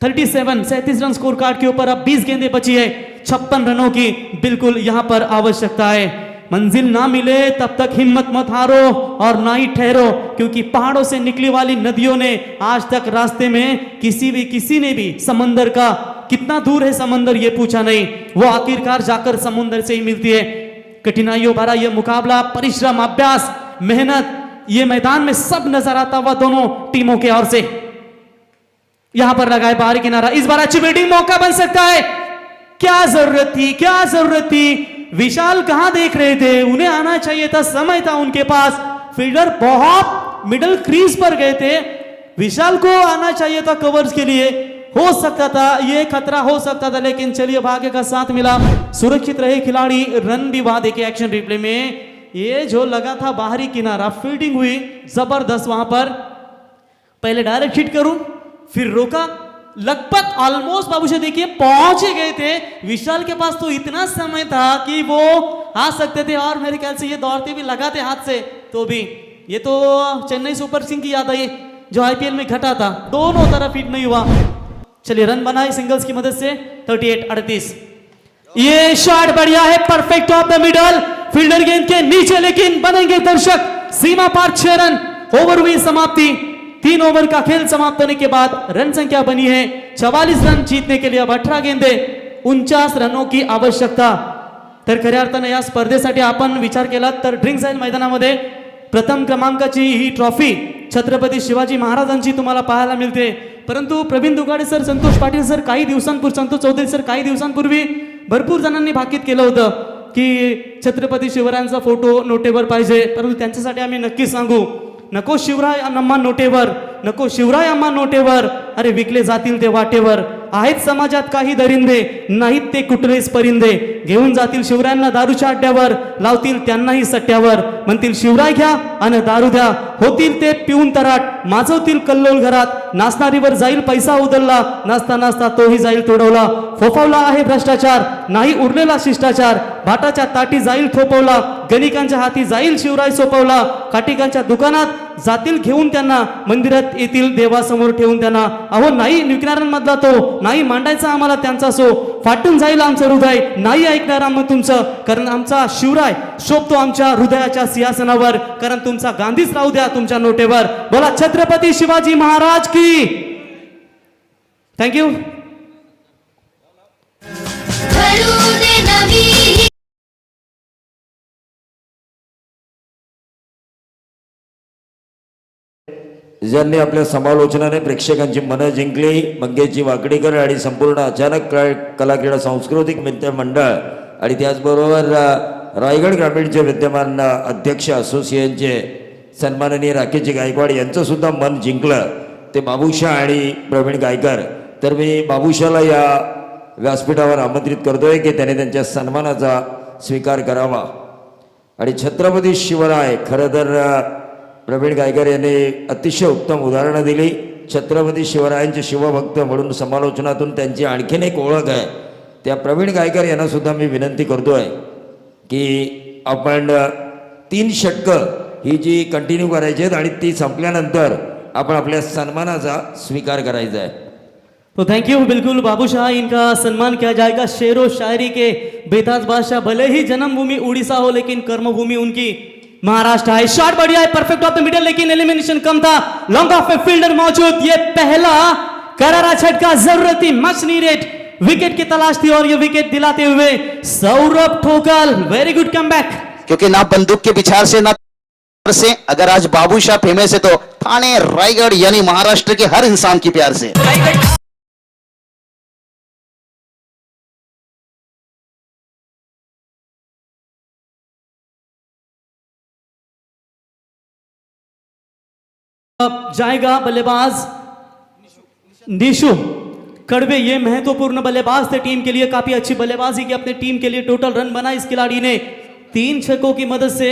[SPEAKER 1] 37 रन स्कोर कार्ड के ऊपर अब 20 गेंदें बची है, 56 रनों की बिल्कुल यहां पर आवश्यकता है। मंजिल ना मिले तब तक हिम्मत मत हारो और ना ही ठहरो, क्योंकि पहाड़ों से निकली वाली नदियों ने आज तक रास्ते में किसी ने भी समंदर का कितना दूर है समंदर ये पूछा नहीं, वो आखिरकार जाकर समुंदर से ही मिलती है। कठिनाइयों भरा यह मुकाबला, परिश्रम, अभ्यास, मेहनत, ये मैदान में सब नजर आता हुआ दोनों टीमों के ओर से। यहां पर लगाए बाहरी किनारा, इस बार अच्छी बैटिंग मौका बन सकता है। क्या जरूरत थी, विशाल कहां देख रहे थे, उन्हें आना चाहिए था, समय था उनके पास। फील्डर बहुत मिडिल क्रीज पर गए थे, विशाल को आना चाहिए था कवर्स के लिए, हो सकता था ये खतरा हो सकता था, लेकिन चलिए भाग्य का साथ मिला, सुरक्षित रहे खिलाड़ी। रन भी वहां देखे एक्शन रिप्ले में, ये जो लगा था बाहरी किनारा, फील्डिंग हुई जबरदस्त वहां पर। पहले डायरेक्ट हिट करूं, फिर रोका, लगभग ऑलमोस्ट बाबूशाह देखिए पहुंच ही गए थे। विशाल के पास तो इतना समय था कि वो आ सकते थे और मेरे ख्याल से ये दौड़ते भी लगाते हाथ से, तो भी ये तो चेन्नई सुपर किंग्स की याद आई जो आईपीएल में घटा था, दोनों तरफ हिट नहीं हुआ। चलिए रन बनाए सिंगल्स की मदद से, 38-38। ये शॉट बढ़िया है, perfect of the middle, fielder गेंद के नीचे, लेकिन बनेंगे दर्शक। सीमा पार 6 रन, ओवर हुई समाप्ति। 3 ओवर का खेल समाप्त होने के बाद रन संख्या बनी है 44 रन। जीतने के लिए अब 18 गेंदे 49 रनों की आवश्यकता। तर खऱ्या अर्थाने या स्पर्धेसाठी आपण विचार केला तर ड्रिंक साइड मैदानामध्ये प्रथम क्रमांकाची ही ट्रॉफी छत्रपती शिवाजी महाराजांची तुम्हाला पाहायला मिळते, परंतु प्रवीण दुगाडे सर, संतोष पाटील सर संतोष चौधरी सर काही दिवसांपूर्वी भरपूर जणांनी भाकीत केलं होतं की छत्रपती शिवरायांचा फोटो नोटेवर पाहिजे, परंतु त्यांच्यासाठी आम्ही नक्कीच सांगू, नको शिवराय अम्मा नोटेवर, नको शिवराय अम्मा नोटेवर, अरे विकले जातील ते वाटेवर, आहेत समाजात काही दरिंदे, नाहीत ते कुठलेच परिंदे, घेऊन जातील शिवरायांना दारूच्या अड्ड्यावर, लावतील त्यांनाही सट्ट्यावर, म्हणतील शिवराय घ्या आणि दारू द्या, होतील ते पिऊन तराट, माजवतील कल्लोल घरात, नाचणारीवर जाईल पैसा उधळला, नाचता नाचता तोही जाईल तोडवला, फोफावला आहे भ्रष्टाचार, नाही उरलेला शिष्टाचार, भाटाच्या ताटी जाईल थोपवला, गणिकांच्या हाती जाईल शिवराय सोपवला, काटिकांच्या दुकानात जातील घेऊन त्यांना मंदिरात येतील देवासमोर ठेवून त्यांना अहो नाही विकणाऱ्यांमधला तो नाही मांडायचा आम्हाला त्यांचा सो फाटून जाईल आमचं हृदय नाही ऐकणार आम्ही तुमचं कारण आमचा शिवराय शोभतो आमच्या हृदयाच्या सिंहासनावर कारण तुमचा गांधीच राहू द्या तुमच्या नोटेवर बोला छत्रपती शिवाजी महाराज की थँक्यू
[SPEAKER 6] ज्यांनी आपल्या समालोचनाने प्रेक्षकांची मनं जिंकली मंगेशजी वाकडीकर आणि संपूर्ण अचानक कला क्रीडा सांस्कृतिक मित्र मंडळ आणि त्याचबरोबर रायगड ग्रामीणचे विद्यमान अध्यक्ष असोसिएशनचे सन्माननीय राकेशजी गायकवाड यांचं सुद्धा मन जिंकलं ते बाबूशा आणि प्रवीण गायकर तर मी बाबूशाला या व्यासपीठावर आमंत्रित करतोय की त्याने त्यांच्या सन्मानाचा स्वीकार करावा आणि छत्रपती शिवराय खरं तर प्रवीण गायकर यांनी अतिशय उत्तम उदाहरणं दिली छत्रपती शिवरायांचे शिवभक्त म्हणून समालोचनातून त्यांची आणखीन एक ओळख आहे त्या प्रवीण गायकर यांना सुद्धा मी विनंती करतोय की आपण 3 षटकं ही जी कंटिन्यू करायची आहेत आणि ती संपल्यानंतर आपण आपल्या सन्मानाचा स्वीकार करायचा आहे
[SPEAKER 1] तो थैंक यू बिल्कुल बाबूशाह इनका सम्मान किया जाएगा शेर व शायरी के बेताज बादशाह भले ही जन्मभूमि उड़ीसा हो लेकिन कर्मभूमि उनकी महाराष्ट्र है शॉट बढ़िया है परफेक्ट ऑफ द मिडल लेकिन एलिमिनेशन कम था लॉन्ग ऑफ ए फील्डर मौजूद ये पहला करारा छटका जरूरती मच नीडेड विकेट की तलाश थी और ये विकेट दिलाते हुए सौरभ ठोकल वेरी गुड कमबैक
[SPEAKER 7] क्योंकि ना बंदूक के पिछाड़ से ना से अगर आज बाबूशाह फेमस है तो थाने रायगढ़ यानी महाराष्ट्र के हर इंसान की प्यार से
[SPEAKER 1] अब जाएगा बल्लेबाज निशु कड़वे ये महत्वपूर्ण बल्लेबाज थे टीम के लिए काफी अच्छी बल्लेबाजी की अपने टीम के लिए टोटल रन बना इस खिलाड़ी ने 3 छक्कों की मदद से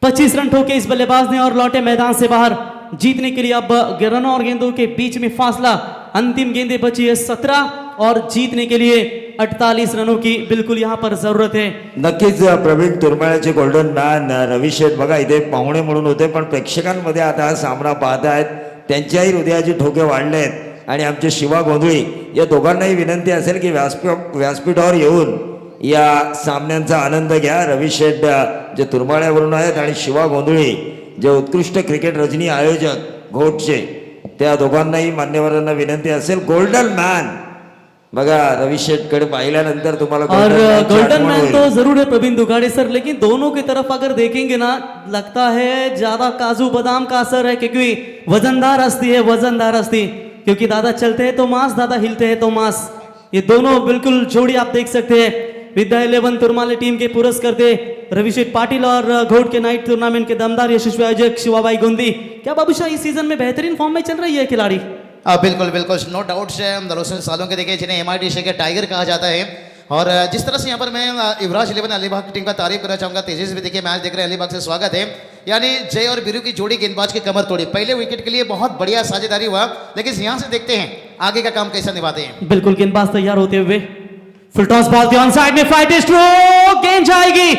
[SPEAKER 1] 25 रन ठोके इस बल्लेबाज ने और लौटे मैदान से बाहर जीतने के लिए अब रनों और गेंदों के बीच में फासला अंतिम गेंदें बची है 17 और जीतने के लिए 48 रनों की बिल्कुल यहाँ पर जरूरत है
[SPEAKER 6] नक्कीच प्रवीण तुरमाळ्याचे गोल्डन मॅन रवी शेठ बघा इथे पाहुणे म्हणून होते पण प्रेक्षकांमध्ये आता हा सामना पाहतायत त्यांच्याही हृदयाचे ठोके वाढलेत आणि आमचे शिवा गोंधळी या दोघांनाही विनंती असेल की व्यासपीठावर येऊन या सामन्यांचा आनंद घ्या रवी शेठ जे तुरमाळ्यावरून आहेत आणि शिवा गोंधळी जे उत्कृष्ट क्रिकेट रजनी आयोजक घोटचे त्या दोघांनाही मान्यवरांना विनंती असेल गोल्डन मॅन बघा रवि शेठ पाहिल्यानंतर तुम्हाला
[SPEAKER 1] और गोल्डन मैन तो जरूर है प्रवीण दुगाड़े सर लेकिन दोनों की तरफ अगर देखेंगे ना लगता है ज्यादा काजू बादाम का असर है क्योंकि वजनदार हस्ती है वजनदार हस्ती क्योंकि दादा चलते हैं तो मांस दादा हिलते हैं तो मांस ये दोनों बिल्कुल जोड़ी आप देख सकते हैं विद्या 11 तुरमाले टीम के पुरस्कर्ते रविशेठ पाटिल और घोट के नाइट टूर्नामेंट के दमदार यशस्वी आयोजक शिवाबाई गोंदी क्या बाबूशाह इस सीजन में बेहतरीन फॉर्म में चल रही है खिलाड़ी
[SPEAKER 2] बिल्कुल बिल्कुल नो डाउट से दरोसन सालों के देखे जिन्हें MIDC के टाइगर कहा जाता है और जिस तरह से यहाँ पर मैं युवराज 11 अलीबाग की टीम का तारीफ करना चाहूँगा तेजस भी देखिए मैच देख रहे हैं अलीबाग से स्वागत है यानी जय और बीरू की जोड़ी गेंदबाज की कमर तोड़ी पहले विकेट के लिए बहुत बढ़िया साझेदारी हुआ लेकिन यहाँ से देखते हैं आगे का काम कैसा निभाते हैं
[SPEAKER 1] बिल्कुल गेंदबाज तैयार होते हुए फुल टॉस बॉल थी ऑन साइड में फ्लाइट स्ट्रोक गेंद जाएगी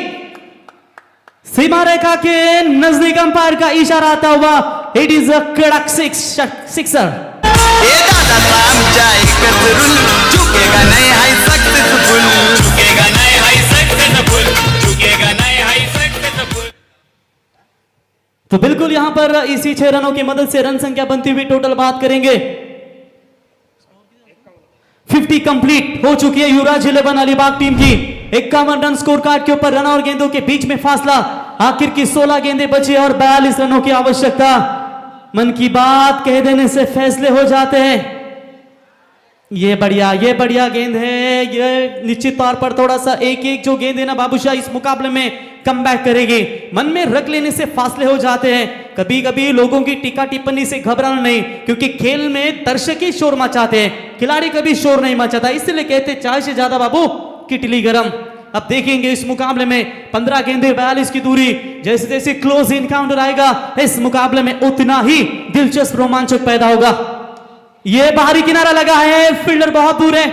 [SPEAKER 1] सीमा रेखा के नजदीक अंपायर का इशारा आता हुआ इट इज अ कड़क सिक्सर
[SPEAKER 3] झुकेगा नहीं हाई सक्सेसफुल झुकेगा नहीं हाई सक्सेसफुल झुकेगा नहीं हाई सक्सेसफुल
[SPEAKER 1] तो बिल्कुल यहां पर इसी 6 रनों की मदद से रन संख्या बनती हुई टोटल बात करेंगे 50 कंप्लीट हो चुकी है युवराज 11 अलीबाग टीम की 51 रन स्कोर कार्ड के ऊपर रन और गेंदों के बीच में फासला आखिर की 16 गेंदें बची और 42 रनों की आवश्यकता मन की बात कह देने से फैसले हो जाते हैं ये बढ़िया गेंद है ये निश्चित तौर पर थोड़ा सा एक जो गेंद है ना बाबूशाह इस मुकाबले में कमबैक करेगी मन में रख लेने से फासले हो जाते हैं कभी कभी लोगों की टीका टिप्पणी से घबराना नहीं क्योंकि खेल में दर्शक ही शोर मचाते हैं खिलाड़ी कभी शोर नहीं मचाता इसलिए कहते चाय से ज्यादा बाबू किटली गरम अब देखेंगे इस मुकाबले में 15 गेंदें 42 की दूरी जैसे जैसे क्लोज इनकाउंटर आएगा इस मुकाबले में उतना ही दिलचस्प रोमांचक पैदा होगा ये बाहरी किनारा लगा है फील्डर बहुत दूर है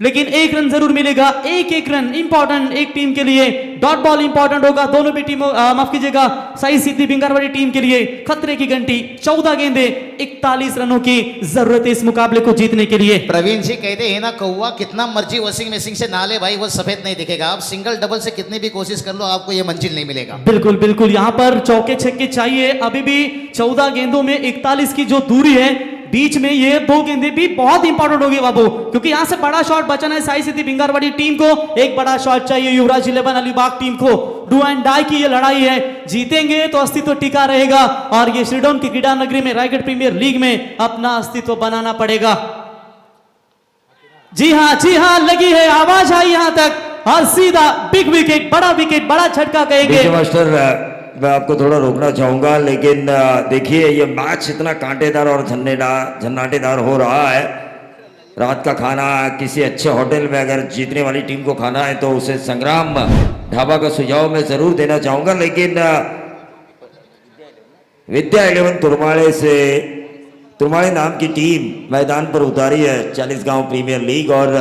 [SPEAKER 1] लेकिन एक रन जरूर मिलेगा एक रन इंपॉर्टेंट एक टीम के लिए डॉट बॉल इंपॉर्टेंट होगा दोनों भी टीमों, माफ कीजिएगा, साई सिद्धि भिंगारवाड़ी टीम के लिए खतरे की घंटी। 14 गेंदे 41 रनों की जरूरत है इस मुकाबले को जीतने के लिए।
[SPEAKER 2] प्रवीण जी कहते हैं ना, कौवा कितना मर्जी वॉशिंग मशीन से ना ले भाई, वो सफेद नहीं दिखेगा। आप सिंगल डबल से कितनी भी कोशिश कर लो, आपको ये मंजिल नहीं मिलेगा।
[SPEAKER 1] बिल्कुल बिल्कुल, यहाँ पर चौके छक्के चाहिए। अभी भी 14 गेंदों में 41 की जो दूरी है, बीच में ये 2 गेंदे भी बहुत इंपॉर्टेंट होगी बाबू, क्योंकि यहां से बड़ा शॉट बचाना है साई सिद्धि भिंगारवाड़ी टीम को। एक बड़ा शॉट चाहिए युवराज 11 अलीबाग टीम को। डू एंड डाई की ये लड़ाई है, जीतेंगे तो अस्तित्व टिका रहेगा और ये श्रीडोन की क्रीडा नगरी में रायगढ़ प्रीमियर लीग में अपना अस्तित्व बनाना पड़ेगा। जी हाँ, लगी है, आवाज आई यहां तक और सीधा बिग विकेट, बड़ा झटका कहेंगे।
[SPEAKER 6] देखिए मास्टर, मैं आपको थोड़ा रोकना चाहूंगा, लेकिन देखिए ये मैच इतना कांटेदार और झन्नाटेदार हो रहा है। रात का खाना किसी अच्छे होटल में अगर जीतने वाली टीम को खाना है तो उसे संग्राम ढाबा का सुझाव मैं जरूर देना चाहूंगा, लेकिन विद्या 11 तुरमाड़े नाम की टीम मैदान पर उतारी है 40 गांव प्रीमियर लीग और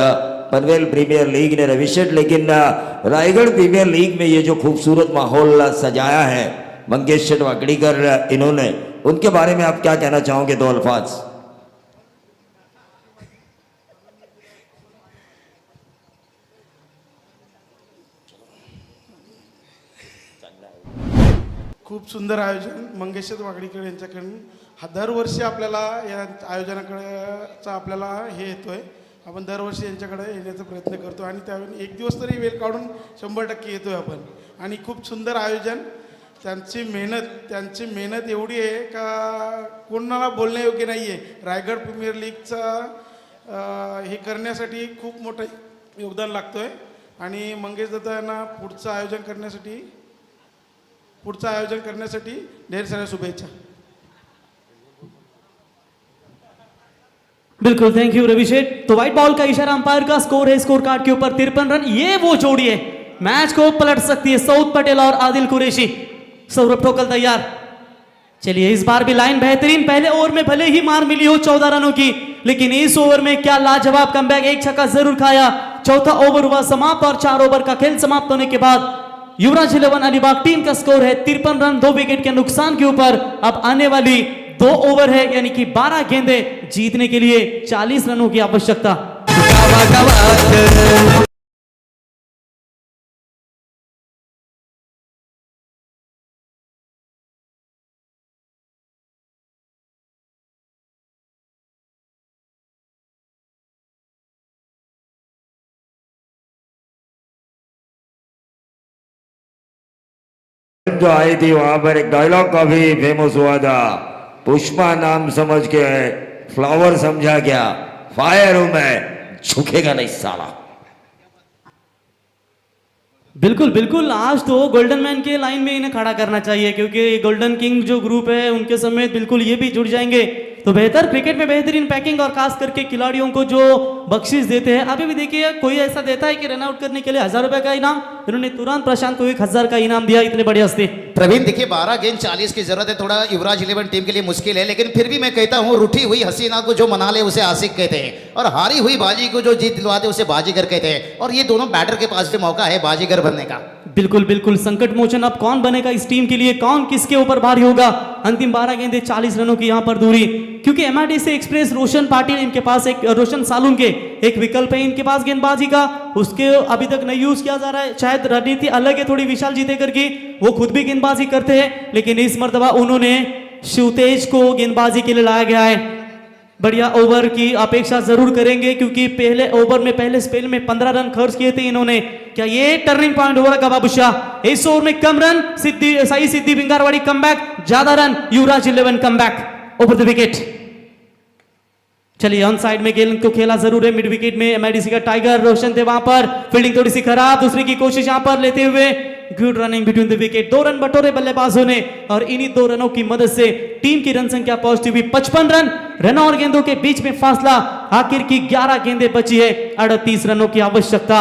[SPEAKER 6] पनवेल प्रीमियर लीग ने रविशेट, लेकिन रायगढ़ प्रीमियर लीग में ये जो खूबसूरत माहौल सजाया है मंगेश शेठ वाकड़ीकर इन्होंने, उनके बारे में आप क्या कहना चाहोगे 2 अल्फाज?
[SPEAKER 9] खूप सुंदर आयोजन मंगेश वागडीकर यांच्याकडून दरवर्षी आपल्याला या आयोजनाकडेचा आपल्याला हे येतोय, आपण दरवर्षी यांच्याकडे येण्याचा प्रयत्न करतो आणि त्यावेळी एक दिवस तरी वेळ काढून 100% येतोय आपण। आणि खूप सुंदर आयोजन, त्यांची मेहनत एवढी आहे का कोणाला बोलण्यायोग्य नाही आहे। रायगड प्रीमियर लीगचा हे करण्यासाठी खूप मोठं योगदान लागतोय आणि मंगेश दादा यांना पुढचं आयोजन करण्यासाठी ढेर साऱ्या शुभेच्छा।
[SPEAKER 1] बिल्कुल, थैंक यू रविशेठ। तो व्हाइट बॉल का इशारा अंपायर का, स्कोर है स्कोर कार्ड के ऊपर 53 रन। ये वो जोड़ी है मैच को पलट सकती है, सऊद पटेल और आदिल कुरैशी। सौरभ ठोकल तैयार। चलिए इस बार भी लाइन बेहतरीन, पहले ओवर में भले ही मार मिली हो 14 रनों की, लेकिन इस ओवर में क्या लाजवाब कमबैक, एक छक्का जरूर खाया। चौथा ओवर हुआ समाप्त और 4 ओवर का खेल समाप्त होने के बाद युवराज 11 अलीबाग टीम का स्कोर है 53 रन 2 विकेट के नुकसान के ऊपर। अब आने वाली 2 ओवर है, यानी कि 12 गेंदे जीतने के लिए 40 रनों की आवश्यकता।
[SPEAKER 6] जो आई थी वहां पर एक डायलॉग काफी फेमस हुआ था, पुष्पा नाम समझ के फ्लावर समझा क्या, फायर हूं मैं, झुकेगा नहीं साला।
[SPEAKER 1] बिल्कुल बिल्कुल, आज तो गोल्डन मैन के लाइन में इन्हें खड़ा करना चाहिए, क्योंकि गोल्डन किंग जो ग्रुप है उनके समेत बिल्कुल ये भी जुड़ जाएंगे। तो बेहतर क्रिकेट में बेहतरीन पैकिंग और खास करके खिलाड़ियों को जो बख्शिश देते हैं। अभी भी देखिए कोई ऐसा देता है कि रन आउट करने के लिए 1000 रुपए का इनाम, इन्होंने तुरंत प्रशांत को 1000 का इनाम दिया, इतने बड़े हस्ती।
[SPEAKER 2] प्रवीण देखिए 12 गेंद 40 की जरूरत है, थोड़ा युवराज 11 टीम के लिए मुश्किल है, लेकिन फिर भी मैं कहता हूं रूठी हुई हसीना को जो मना ले उसे आशिक कहते हैं, और हारी हुई बाजी को जो जीत दिलवाते उसे बाजीगर कहते हैं, और ये दोनों बैटर के पास भी मौका है बाजीगर बनने का।
[SPEAKER 1] बिल्कुल बिल्कुल, संकट मोचन अब कौन बनेगा इस टीम के लिए, कौन किसके ऊपर भारी होगा। अंतिम 12 गेंदे 40 रनों की यहां पर दूरी, क्योंकि एमआईडी से एक्सप्रेस रोशन पाटिल इनके पास एक, रोशन सालुन के एक विकल्प है इनके पास गेंदबाजी का, उसके अभी तक नहीं यूज किया जा रहा है। शायद रणनीति अलग है थोड़ी विशाल जीतेकर की, वो खुद भी गेंदबाजी करते हैं, लेकिन इस मर्तबा उन्होंने शिवतेज को गेंदबाजी के लिए लाया गया है। बढ़िया ओवर की अपेक्षा जरूर करेंगे, क्योंकि पहले ओवर में पहले स्पेल में 15 रन खर्च किए थे इन्होंने। क्या ये टर्निंग पॉइंट होगा का बाबूशाह? इस ओवर में कम रन, साई सिद्धि भिंगारवाड़ी कमबैक, ज्यादा run Yuvraj 11 comeback over the wicket. चलिए ऑन साइड में गेंद को खेला जरूर है, मिड विकेट में एमआईडीसी का टाइगर रोशन थे वहां पर, फील्डिंग थोड़ी सी खराब, दूसरी की कोशिश यहां पर लेते हुए good running between the wicket. 2 run बटोरे बल्लेबाजों ने, और इन्हीं 2 रनों की मदद से टीम की रन संख्या पहुंचती हुई 55 रन। रन और गेंदों के बीच में फासला, आखिर की 11 गेंदें बची है, 38 रनों की आवश्यकता।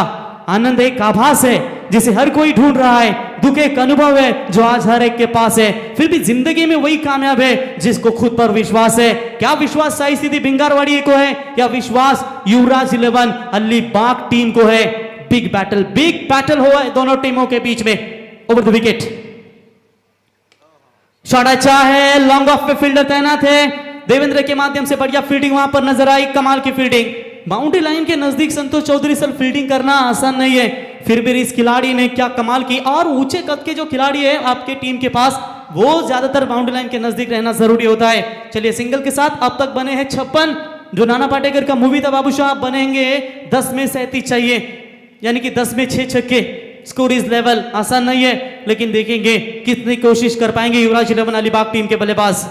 [SPEAKER 1] आनंद एक आभास है जिसे हर कोई ढूंढ रहा है, दुख एक अनुभव है जो आज हर एक के पास है, फिर भी जिंदगी में वही कामयाब है जिसको खुद पर विश्वास है। क्या विश्वास साई सिद्धि भिंगारवाड़ी को है, या विश्वास युवराज 11 अलीबाग टीम को है? बिग बैटल हुआ है दोनों टीमों के बीच में। ओवर द विकेट, शॉट अच्छा है, लॉन्ग ऑफ पे फील्डर तैनात है, देवेंद्र के माध्यम से बढ़िया फील्डिंग वहां पर नजर आई, कमाल की फील्डिंग। बाउंड्री लाइन के नजदीक संतोष चौधरी सर फील्डिंग करना आसान नहीं है, फिर भी इस खिलाड़ी ने क्या कमाल की। और ऊंचे कद के जो खिलाड़ी है आपके टीम के पास, वो ज्यादातर बाउंड्री लाइन के नजदीक रहना जरूरी होता है। चलिए, सिंगल के साथ अब तक बने हैं 56, जो नाना पाटेकर का मूवी था बाबूशाह, बनेंगे 10 में 37 चाहिए, यानी कि 10 में 6 छक्के। स्कोर इज लेवल, आसान नहीं है, लेकिन देखेंगे कितनी कोशिश कर पाएंगे युवराज 11 अलीबाग टीम के बल्लेबाज।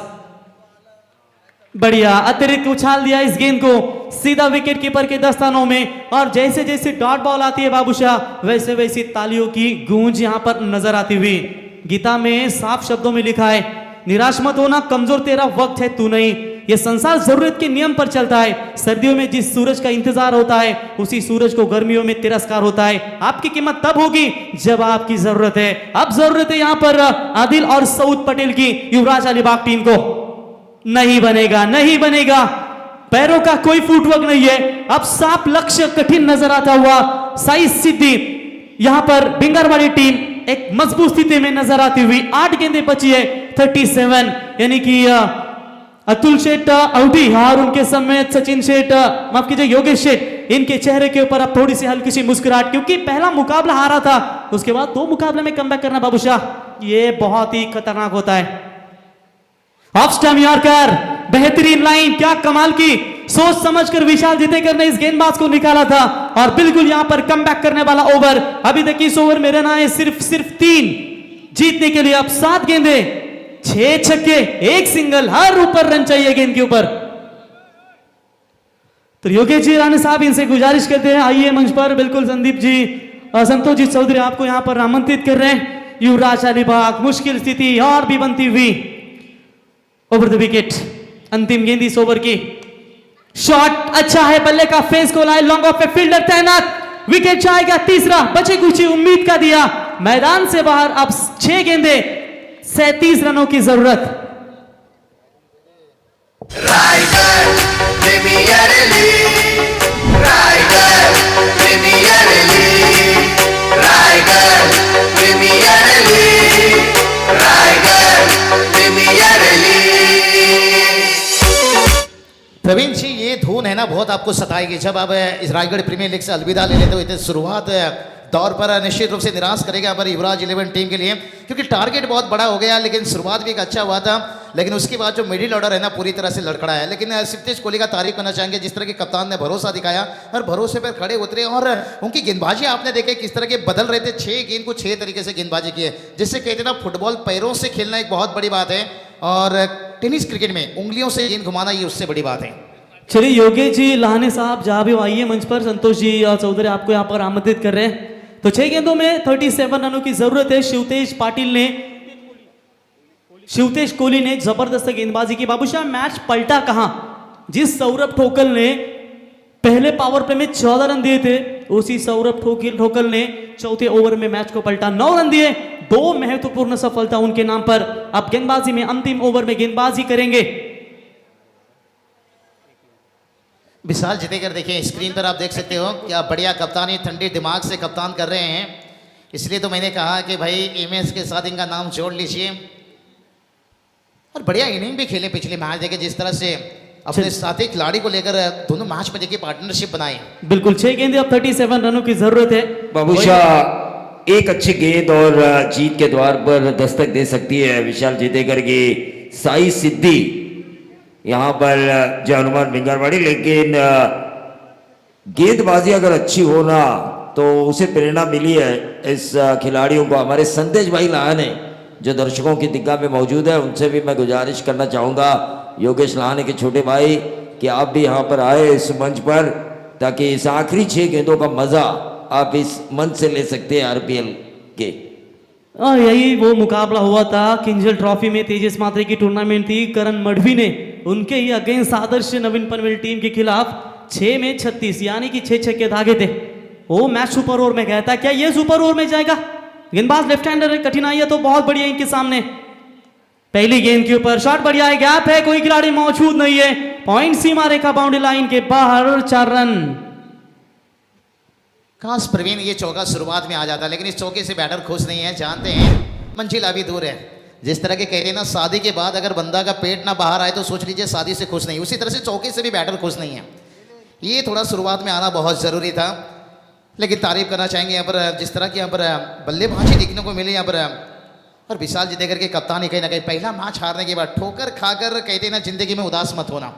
[SPEAKER 1] बढ़िया अतिरिक्त उछाल दिया इस गेंद को सीधा विकेट कीपर के दस्तानों में, और जैसे जैसे डॉट बॉल आती है बाबूशाह, वैसे वैसे तालियों की गूंज यहां पर नजर आती हुई। गीता में साफ शब्दों में लिखा है, निराश मत होना, कमजोर तेरा वक्त है, तू नहीं। यह संसार जरूरत के नियम पर चलता है। सर्दियों में जिस सूरज का इंतजार होता है, उसी सूरज को गर्मियों में तिरस्कार होता है। आपकी कीमत तब होगी जब आपकी जरूरत है। अब जरूरत है यहां पर आदिल और सऊद पटेल की युवराज अलीबाग टीम को। नहीं बनेगा, नहीं बनेगा, पैरों का कोई फुटवर्क नहीं है। अब साफ लक्ष्य कठिन नजर आता हुआ साई सिद्धि, यहां पर बिंगारवाड़ी टीम एक मजबूत स्थिति में नजर आती हुई। 8 गेंदें बची है, 37, यानी कि अतुल शेठ आउटी और उनके समेत सचिन शेठ, माफ कीजिए योगेश शेठ, इनके चेहरे के ऊपर अब थोड़ी सी हल्की सी मुस्कुराहट, क्योंकि पहला मुकाबला हारा था, उसके बाद 2 मुकाबले में कमबैक करना बाबूशाह, ये बहुत ही खतरनाक होता है। ऑफ स्टंप यॉर्कर, बेहतरीन लाइन, क्या कमाल की सोच समझकर विशाल जितेकर ने इस गेंदबाज को निकाला था, और बिल्कुल यहां पर कमबैक करने वाला ओवर। अभी तक इस ओवर में रहना है सिर्फ 3, जीतने के लिए अब 7 गेंदे, 6 छक्के, 1 सिंगल, हर ऊपर रन चाहिए गेंद के ऊपर। तो योगेश जी राणे साहब, इनसे गुजारिश करते हैं आइए मंच पर। बिल्कुल संदीप जी, संतोष जी चौधरी आपको यहां पर आमंत्रित कर रहे हैं। युवराज अलीबाग, मुश्किल स्थिति और भी बनती हुई। ओवर द विकेट, अंतिम गेंद इस ओवर की। शॉट अच्छा है, बल्ले का फेस को लाए, लॉन्ग ऑफ पे फील्डर तैनात, विकेट जाएगा तीसरा, बचे कुछ उम्मीद का दिया, मैदान से बाहर। अब 6 गेंदे, 37 रनों की जरूरत।
[SPEAKER 3] Raigarh premier league, Raigarh premier league, Raigarh premier league, Raigarh premier league.
[SPEAKER 2] Praveen ji, ये धुन है ना, बहुत आपको सताएगी जब आप इस रायगढ़ प्रीमियर लीग से अलविदा ले लेते हो। इतने शुरुआत दौर पर निश्चित रूप से निराश करेगा हमारी युवराज 11 टीम के लिए, क्योंकि टारगेट बहुत बड़ा हो गया, लेकिन शुरुआत भी एक अच्छा हुआ था, लेकिन उसके बाद जो मिडिल ऑर्डर है ना, पूरी तरह से लड़खड़ा है। लेकिन शिवतेज कोहली का तारीफ करना चाहेंगे, जिस तरह के कप्तान ने भरोसा दिखाया और भरोसे पर खड़े उतरे, और उनकी गेंदबाजी आपने देखे किस तरह के बदल रहे थे। 6 गेंद को 6 तरीके से गेंदबाजी की है, जिससे कहते हैं ना, फुटबॉल पैरों से खेलना एक बहुत बड़ी बात है, और टेनिस क्रिकेट में उंगलियों से गेंद घुमाना ये उससे बड़ी बात है।
[SPEAKER 1] चलिए योगेश जी लाहने साहब जहां भी आइए मंच पर। संतोष जी और चौधरी आपको यहां पर आमंत्रित कर रहे हैं। तो 6 गेंदों में 37 रनों की जरूरत है। शिवतेज कोहली ने जबरदस्त गेंदबाजी की। बाबूशाह, मैच पलटा कहां? जिस सौरभ ठोकल ने पहले पावर प्ले में 14 रन दिए थे, उसी सौरभ ठोकल ने चौथे ओवर में मैच को पलटा, 9 रन दिए, 2 महत्वपूर्ण सफलता उनके नाम पर। अब गेंदबाजी में अंतिम ओवर में गेंदबाजी करेंगे
[SPEAKER 2] विशाल जितेकर। देखिए स्क्रीन पर आप देख सकते हो क्या बढ़िया कप्तानी, ठंडे दिमाग से कप्तान कर रहे हैं। इसलिए तो मैंने कहा कि भाई एमएस के साथ इनका नाम जोड़ लीजिए। और बढ़िया इनिंग भी खेले पिछले मैच, देखे जिस तरह से अपने साथी खिलाड़ी को लेकर दोनों मैच में देखिए पार्टनरशिप बनाई।
[SPEAKER 1] बिल्कुल 6 गेंदे, अब 37 रनों की जरूरत है।
[SPEAKER 6] बाबूशाह, एक अच्छी गेंद और जीत के द्वार पर दस्तक दे सकती है विशाल जितेकर की साई सिद्धि यहाँ पर जय हनुमान बिंगारवाड़ी। लेकिन गेंदबाजी अगर अच्छी हो ना, तो उसे प्रेरणा मिली है इस खिलाड़ियों को। हमारे संदेश भाई लाहने जो दर्शकों की निगाह में मौजूद है, उनसे भी मैं गुजारिश करना चाहूँगा, योगेश लाहने के छोटे भाई, कि आप भी यहाँ पर आए इस मंच पर, ताकि इस आखिरी 6 गेंदों का मज़ा आप इस मंच से ले सकते हैं आरपीएल के।
[SPEAKER 1] यही वो मुकाबला हुआ था किंजल ट्रॉफी में, तेजस मात्रे की टूर्नामेंट थी। करण मढ़वी ने उनके ही अगेंस्ट आदर्श नवीन पनवेल टीम के खिलाफ 6 में 36 यानी कि 6 छक्के धागे थे। वो मैच सुपर ओवर में गया था। क्या ये सुपर ओवर में जाएगा? गेंदबाज लेफ्ट हैंडर है, कठिनाई है तो बहुत बढ़िया इनके सामने। पहली गेंद के ऊपर शॉट बढ़िया है, गैप है, कोई खिलाड़ी मौजूद नहीं है, पॉइंट सीमा रेखा बाउंड्री लाइन के बाहर, 4 रन।
[SPEAKER 2] खास प्रवीण ये चौका शुरुआत में आ जाता, लेकिन इस चौके से बैटर खुश नहीं है। जानते हैं मंजिल अभी दूर है। जिस तरह के कहते हैं ना, शादी के बाद अगर बंदा का पेट ना बाहर आए तो सोच लीजिए शादी से खुश नहीं। उसी तरह से चौके से भी बैटर खुश नहीं है। ये थोड़ा शुरुआत में आना बहुत ज़रूरी था, लेकिन तारीफ करना चाहेंगे यहाँ पर जिस तरह की यहाँ पर बल्लेबाजी देखने को मिली यहाँ पर। और विशाल जितेगर के कप्तान कहीं ना कहीं पहला मैच हारने के बाद ठोकर खाकर कहते हैं ना, जिंदगी में उदास मत होना।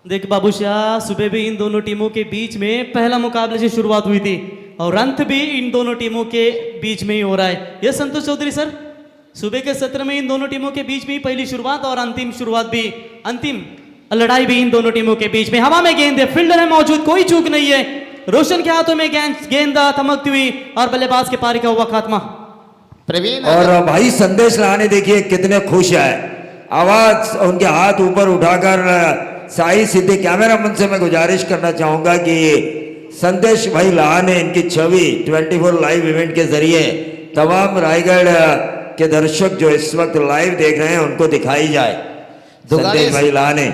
[SPEAKER 1] देख बाबूशाह, सुबह भी इन दोनों टीमों के बीच में पहला मुकाबले से शुरुआत हुई थी और अंत भी इन दोनों टीमों के बीच में ही हो रहा है। यह संतोष चौधरी सर, सुबह के सत्र में इन दोनों टीमों के बीच में ही पहली शुरुआत और अंतिम लड़ाई भी इन दोनों टीमों के बीच में। हवा में गेंद है, फील्डर है मौजूद, कोई चूक नहीं है। रोशन के हाथों में गेंद थमकती हुई और बल्लेबाज के पारी का हुआ खात्मा।
[SPEAKER 2] प्रवीण
[SPEAKER 6] और भाई संदेश लाने देखिए कितने खुश है, आवाज उनके हाथ ऊपर उठाकर साई सिद्धि कैमरामैन से मैं गुजारिश करना चाहूंगा कि संदेश भाई लाने इनकी छवि 24 लाइव इवेंट के जरिए तमाम रायगढ़ के दर्शक जो इस वक्त लाइव देख रहे हैं उनको दिखाई जाए। संदेश भाई लाने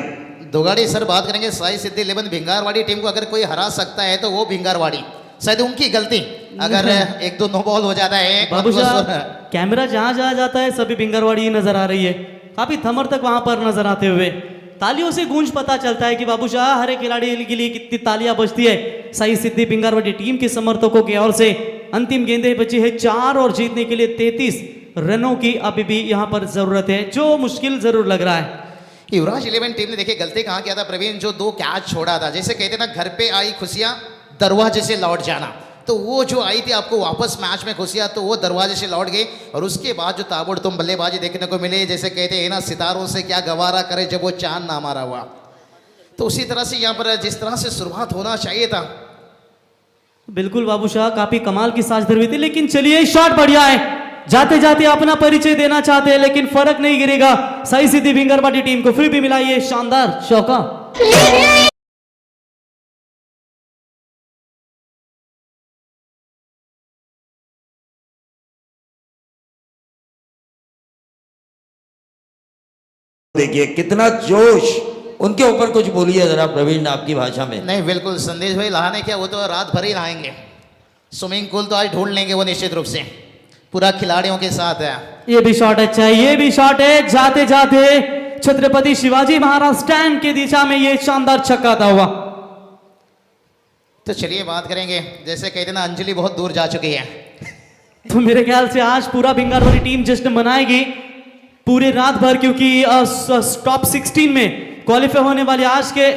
[SPEAKER 2] दोगाड़ी सर बात करेंगे साई सिद्धि 11 भिंगारवाड़ी टीम को अगर कोई हरा सकता है तो वो भिंगारवाड़ी, शायद उनकी गलती अगर एक दो नो बॉल हो जाता है।
[SPEAKER 1] बाबूशाह, कैमरा जहां जहां जाता है सभी भिंगारवाड़ी ही नजर आ रही है, काफी थमर तक वहां पर नजर आते हुए। तालियों से गूंज पता चलता है कि बाबूशाह हर एक खिलाड़ी के लिए कितनी तालियां बजती है। साई सिद्धि भिंगारवाड़ी टीम के समर्थकों की ओर से अंतिम गेंदें बची है 4 और जीतने के लिए 33 रनों की अभी भी यहाँ पर जरूरत है, जो मुश्किल जरूर लग रहा है।
[SPEAKER 2] युवराज 11 टीम ने देखिए गलती कहाँ किया था प्रवीण, जो 2 कैच छोड़ा था। जैसे कहते ना, घर पे आई खुशियां दरवाजे से लौट जाना, तो वो जो आई थी आपको वापस मैच में खुशियां, तो वो दरवाजे से लौट गई। और उसके बाद जो ताबड़तोड़ बल्लेबाजी देखने को मिले, जैसे कहते हैं ना, सितारों से क्या गवारा करे जब वो चांद ना मारा हुआ, तो उसी तरह से यहाँ पर जिस तरह से शुरुआत होना चाहिए था।
[SPEAKER 1] बिल्कुल बाबूशाह, काफी कमाल की साज धरवी थी, लेकिन चलिए शॉट बढ़िया है। जाते जाते अपना परिचय देना चाहते हैं, लेकिन फर्क नहीं गिरेगा। साई सिद्धि भिंगारवाड़ी टीम को फिर भी मिला ये शानदार चौका।
[SPEAKER 6] देखिए कितना जोश उनके ऊपर, कुछ बोलिए जरा प्रवीण आपकी भाषा में।
[SPEAKER 2] नहीं बिल्कुल संदेश भाई नहाने क्या, वो तो रात भर ही नहाएंगे। स्विमिंग पूल तो आज ढूंढ लेंगे वो निश्चित रूप से, पूरा खिलाड़ियों के साथ है।
[SPEAKER 1] ये भी शॉट अच्छा है, ये भी शॉट है। जाते जाते छत्रपति शिवाजी महाराज स्टैंड की दिशा में ये शानदार छक्का था हुआ।
[SPEAKER 2] तो चलिए बात करेंगे, जैसे कहते ना, अंजलि बहुत दूर जा चुकी है।
[SPEAKER 1] तो मेरे ख्याल से आज पूरा भिंगारवाड़ी टीम जश्न मनाएगी पूरे रात भर, क्योंकि टॉप 16 में क्वालिफाई होने वाली आज के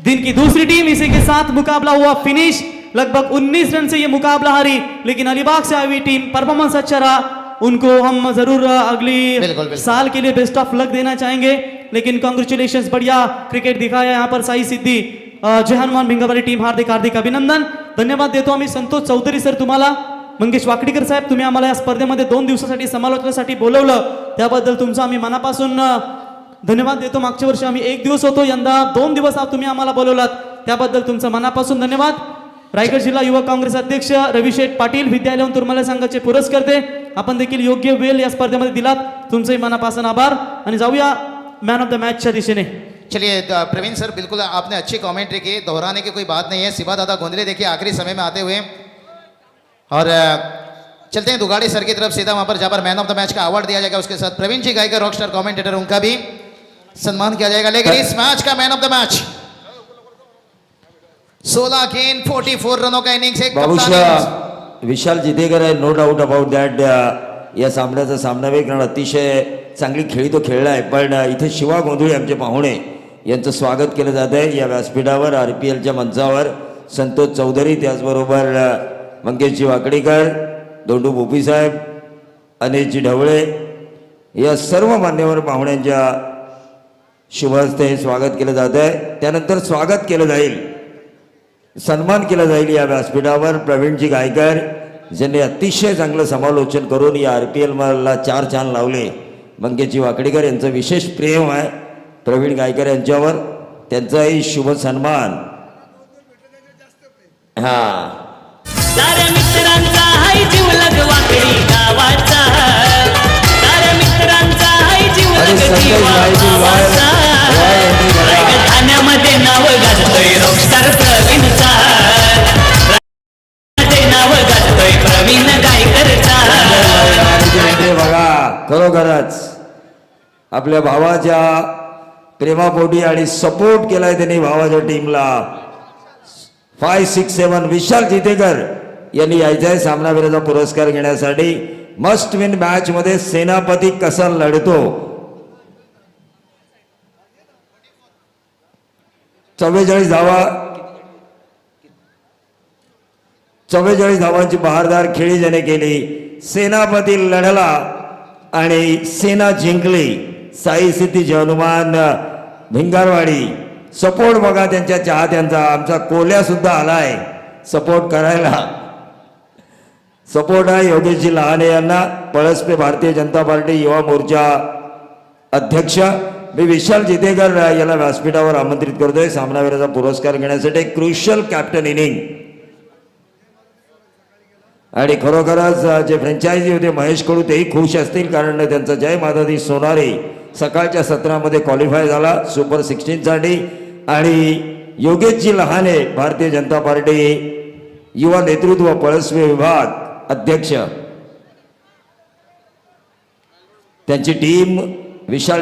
[SPEAKER 1] दिन की दूसरी टीम, इसी के साथ मुकाबला हुआ फिनिश। लगभग 19 रन से ये मुकाबला हारी, लेकिन अलीबाग से आई हुई टीम परफॉर्मेंस अच्छा रहा, उनको हम जरूर अगली साल के लिए बेस्ट ऑफ लक देना चाहेंगे। लेकिन कांग्रेचुलेशंस, बढ़िया क्रिकेट दिखाया यहाँ पर साई सिद्धी जय हनुमान भिंगारवाडी टीम, हार्दिक हार्दिक अभिनंदन, धन्यवाद देतो आम्ही। संतोष चौधरी सर तुम्हाला, मंगेश वाकडीकर साहेब तुम्ही आम्हाला या स्पर्धेमध्ये 2 दिवसासाठी समालोचनासाठी बोलवलं, त्याबद्दल तुमचा आम्ही मनापासून धन्यवाद देतो। मागच्या वर्षी आम्ही 1 दिवस होतो, यंदा 2 दिवस तुम्ही आम्हाला बोलवलात, त्याबद्दल तुमचं मनापासून धन्यवाद। रायगड जिल्हा युवक काँग्रेस अध्यक्ष रविशेठ पाटील, विद्यालय तुर्माले संघाचे पुरस्कर्ते, आपण देखील योग्य वेळ या स्पर्धेमध्ये दिलात, तुमचंही मनापासून आभार। आणि जाऊया मॅन ऑफ द मैचच्या दिशेने।
[SPEAKER 2] चलिए प्रवीण सर, बिल्कुल आपने अच्छी कमेंट्री की, दोहराने की कोई बात नहीं है। शिवा दादा गोंदले देखिए आखिरी समय में आते हुए, और चलते हैं दुगाड़ी सर की तरफ सीधा वहां पर, जहां पर मैन ऑफ द मैच का अवार्ड दिया जाएगा। उसके साथ प्रवीण जी गायकर रॉकस्टार कमेंटेटर, उनका भी सम्मान किया जाएगा। लेकिन इस मैच का मैन ऑफ द मैच 16 गेंद 44 रनों का इनिंग्स, एक
[SPEAKER 6] बाबूशाह विशाल जितेकर आहे, नो डाऊट अबाउट दॅट। या सामन्याचा सामनावीर, कारण अतिशय चांगली खेळी तो खेळला आहे, पण इथे शिवा गोंधळी आमचे पाहुणे यांचं स्वागत केलं जात आहे या व्यासपीठावर, RPLच्या मंचावर। संतोष चौधरी, त्याचबरोबर मंगेशजी वाकडीकर, दोंडू भोपी साहेब, अनिलजी ढवळे, या सर्व मान्यवर पाहुण्यांच्या शुभ हस्ते स्वागत केलं जात आहे। त्यानंतर स्वागत केलं जाईल, सन्मान केला जाईल या व्यासपीठावर प्रवीणजी गायकर, ज्यांनी अतिशय चांगलं समालोचन करून या RPL मला 4 चांद लावले। मंगेशजी वाकडीकर यांचं विशेष प्रेम आहे प्रवीण गायकर यांच्यावर, त्यांचाही शुभ सन्मान। हां,
[SPEAKER 3] साऱ्या मित्रांचा हाय जीव लग वाकडी गावाचा, साऱ्या मित्रांचा हाय जीव लग जीवाचा, रायगड ठाण्यामध्ये नाव गाजतोय रॉकस्टार प्रवीणचा, मध्ये नाव
[SPEAKER 6] खरोखरच आपल्या भावाच्या प्रेमापोटी आणि सपोर्ट केलाय त्यांनी भावाच्या टीमला. 567 विशाल जितेकर यांनी यायचा आहे सामनावीराचा पुरस्कार घेण्यासाठी. मस्ट विन मॅच मध्ये सेनापती कसा लढतो. 44 धावा, 44 धावांची बहारदार खेळी ज्याने केली. सेनापती लढला आणि सेना जिंकली. साई सिद्धी हनुमान भिंगारवाडी सपोर्ट बघा त्यांच्या चाहत्यांचा. आमचा कोल्या सुद्धा आलाय सपोर्ट करायला. सपोर्ट आहे योगेशजी लहाने यांना. पळसपे भारतीय जनता पार्टी युवा मोर्चा अध्यक्ष. मी विशाल जितेकर याला व्यासपीठावर आमंत्रित करतोय सामनावीराचा पुरस्कार घेण्यासाठी. Crucial captain inning. आणि खरोखरच जे फ्रँचायझी होते महेश कडू तेही खुश असतील कारण त्यांचा जय मातादी सोनारी सकाळच्या सत्रामध्ये क्वालिफाय झाला सुपर 16 साठी. आणि योगेशजी लहाने भारतीय जनता पार्टी युवा नेतृत्व पळसवे विभाग अध्यक्ष त्यांची टीम विशाल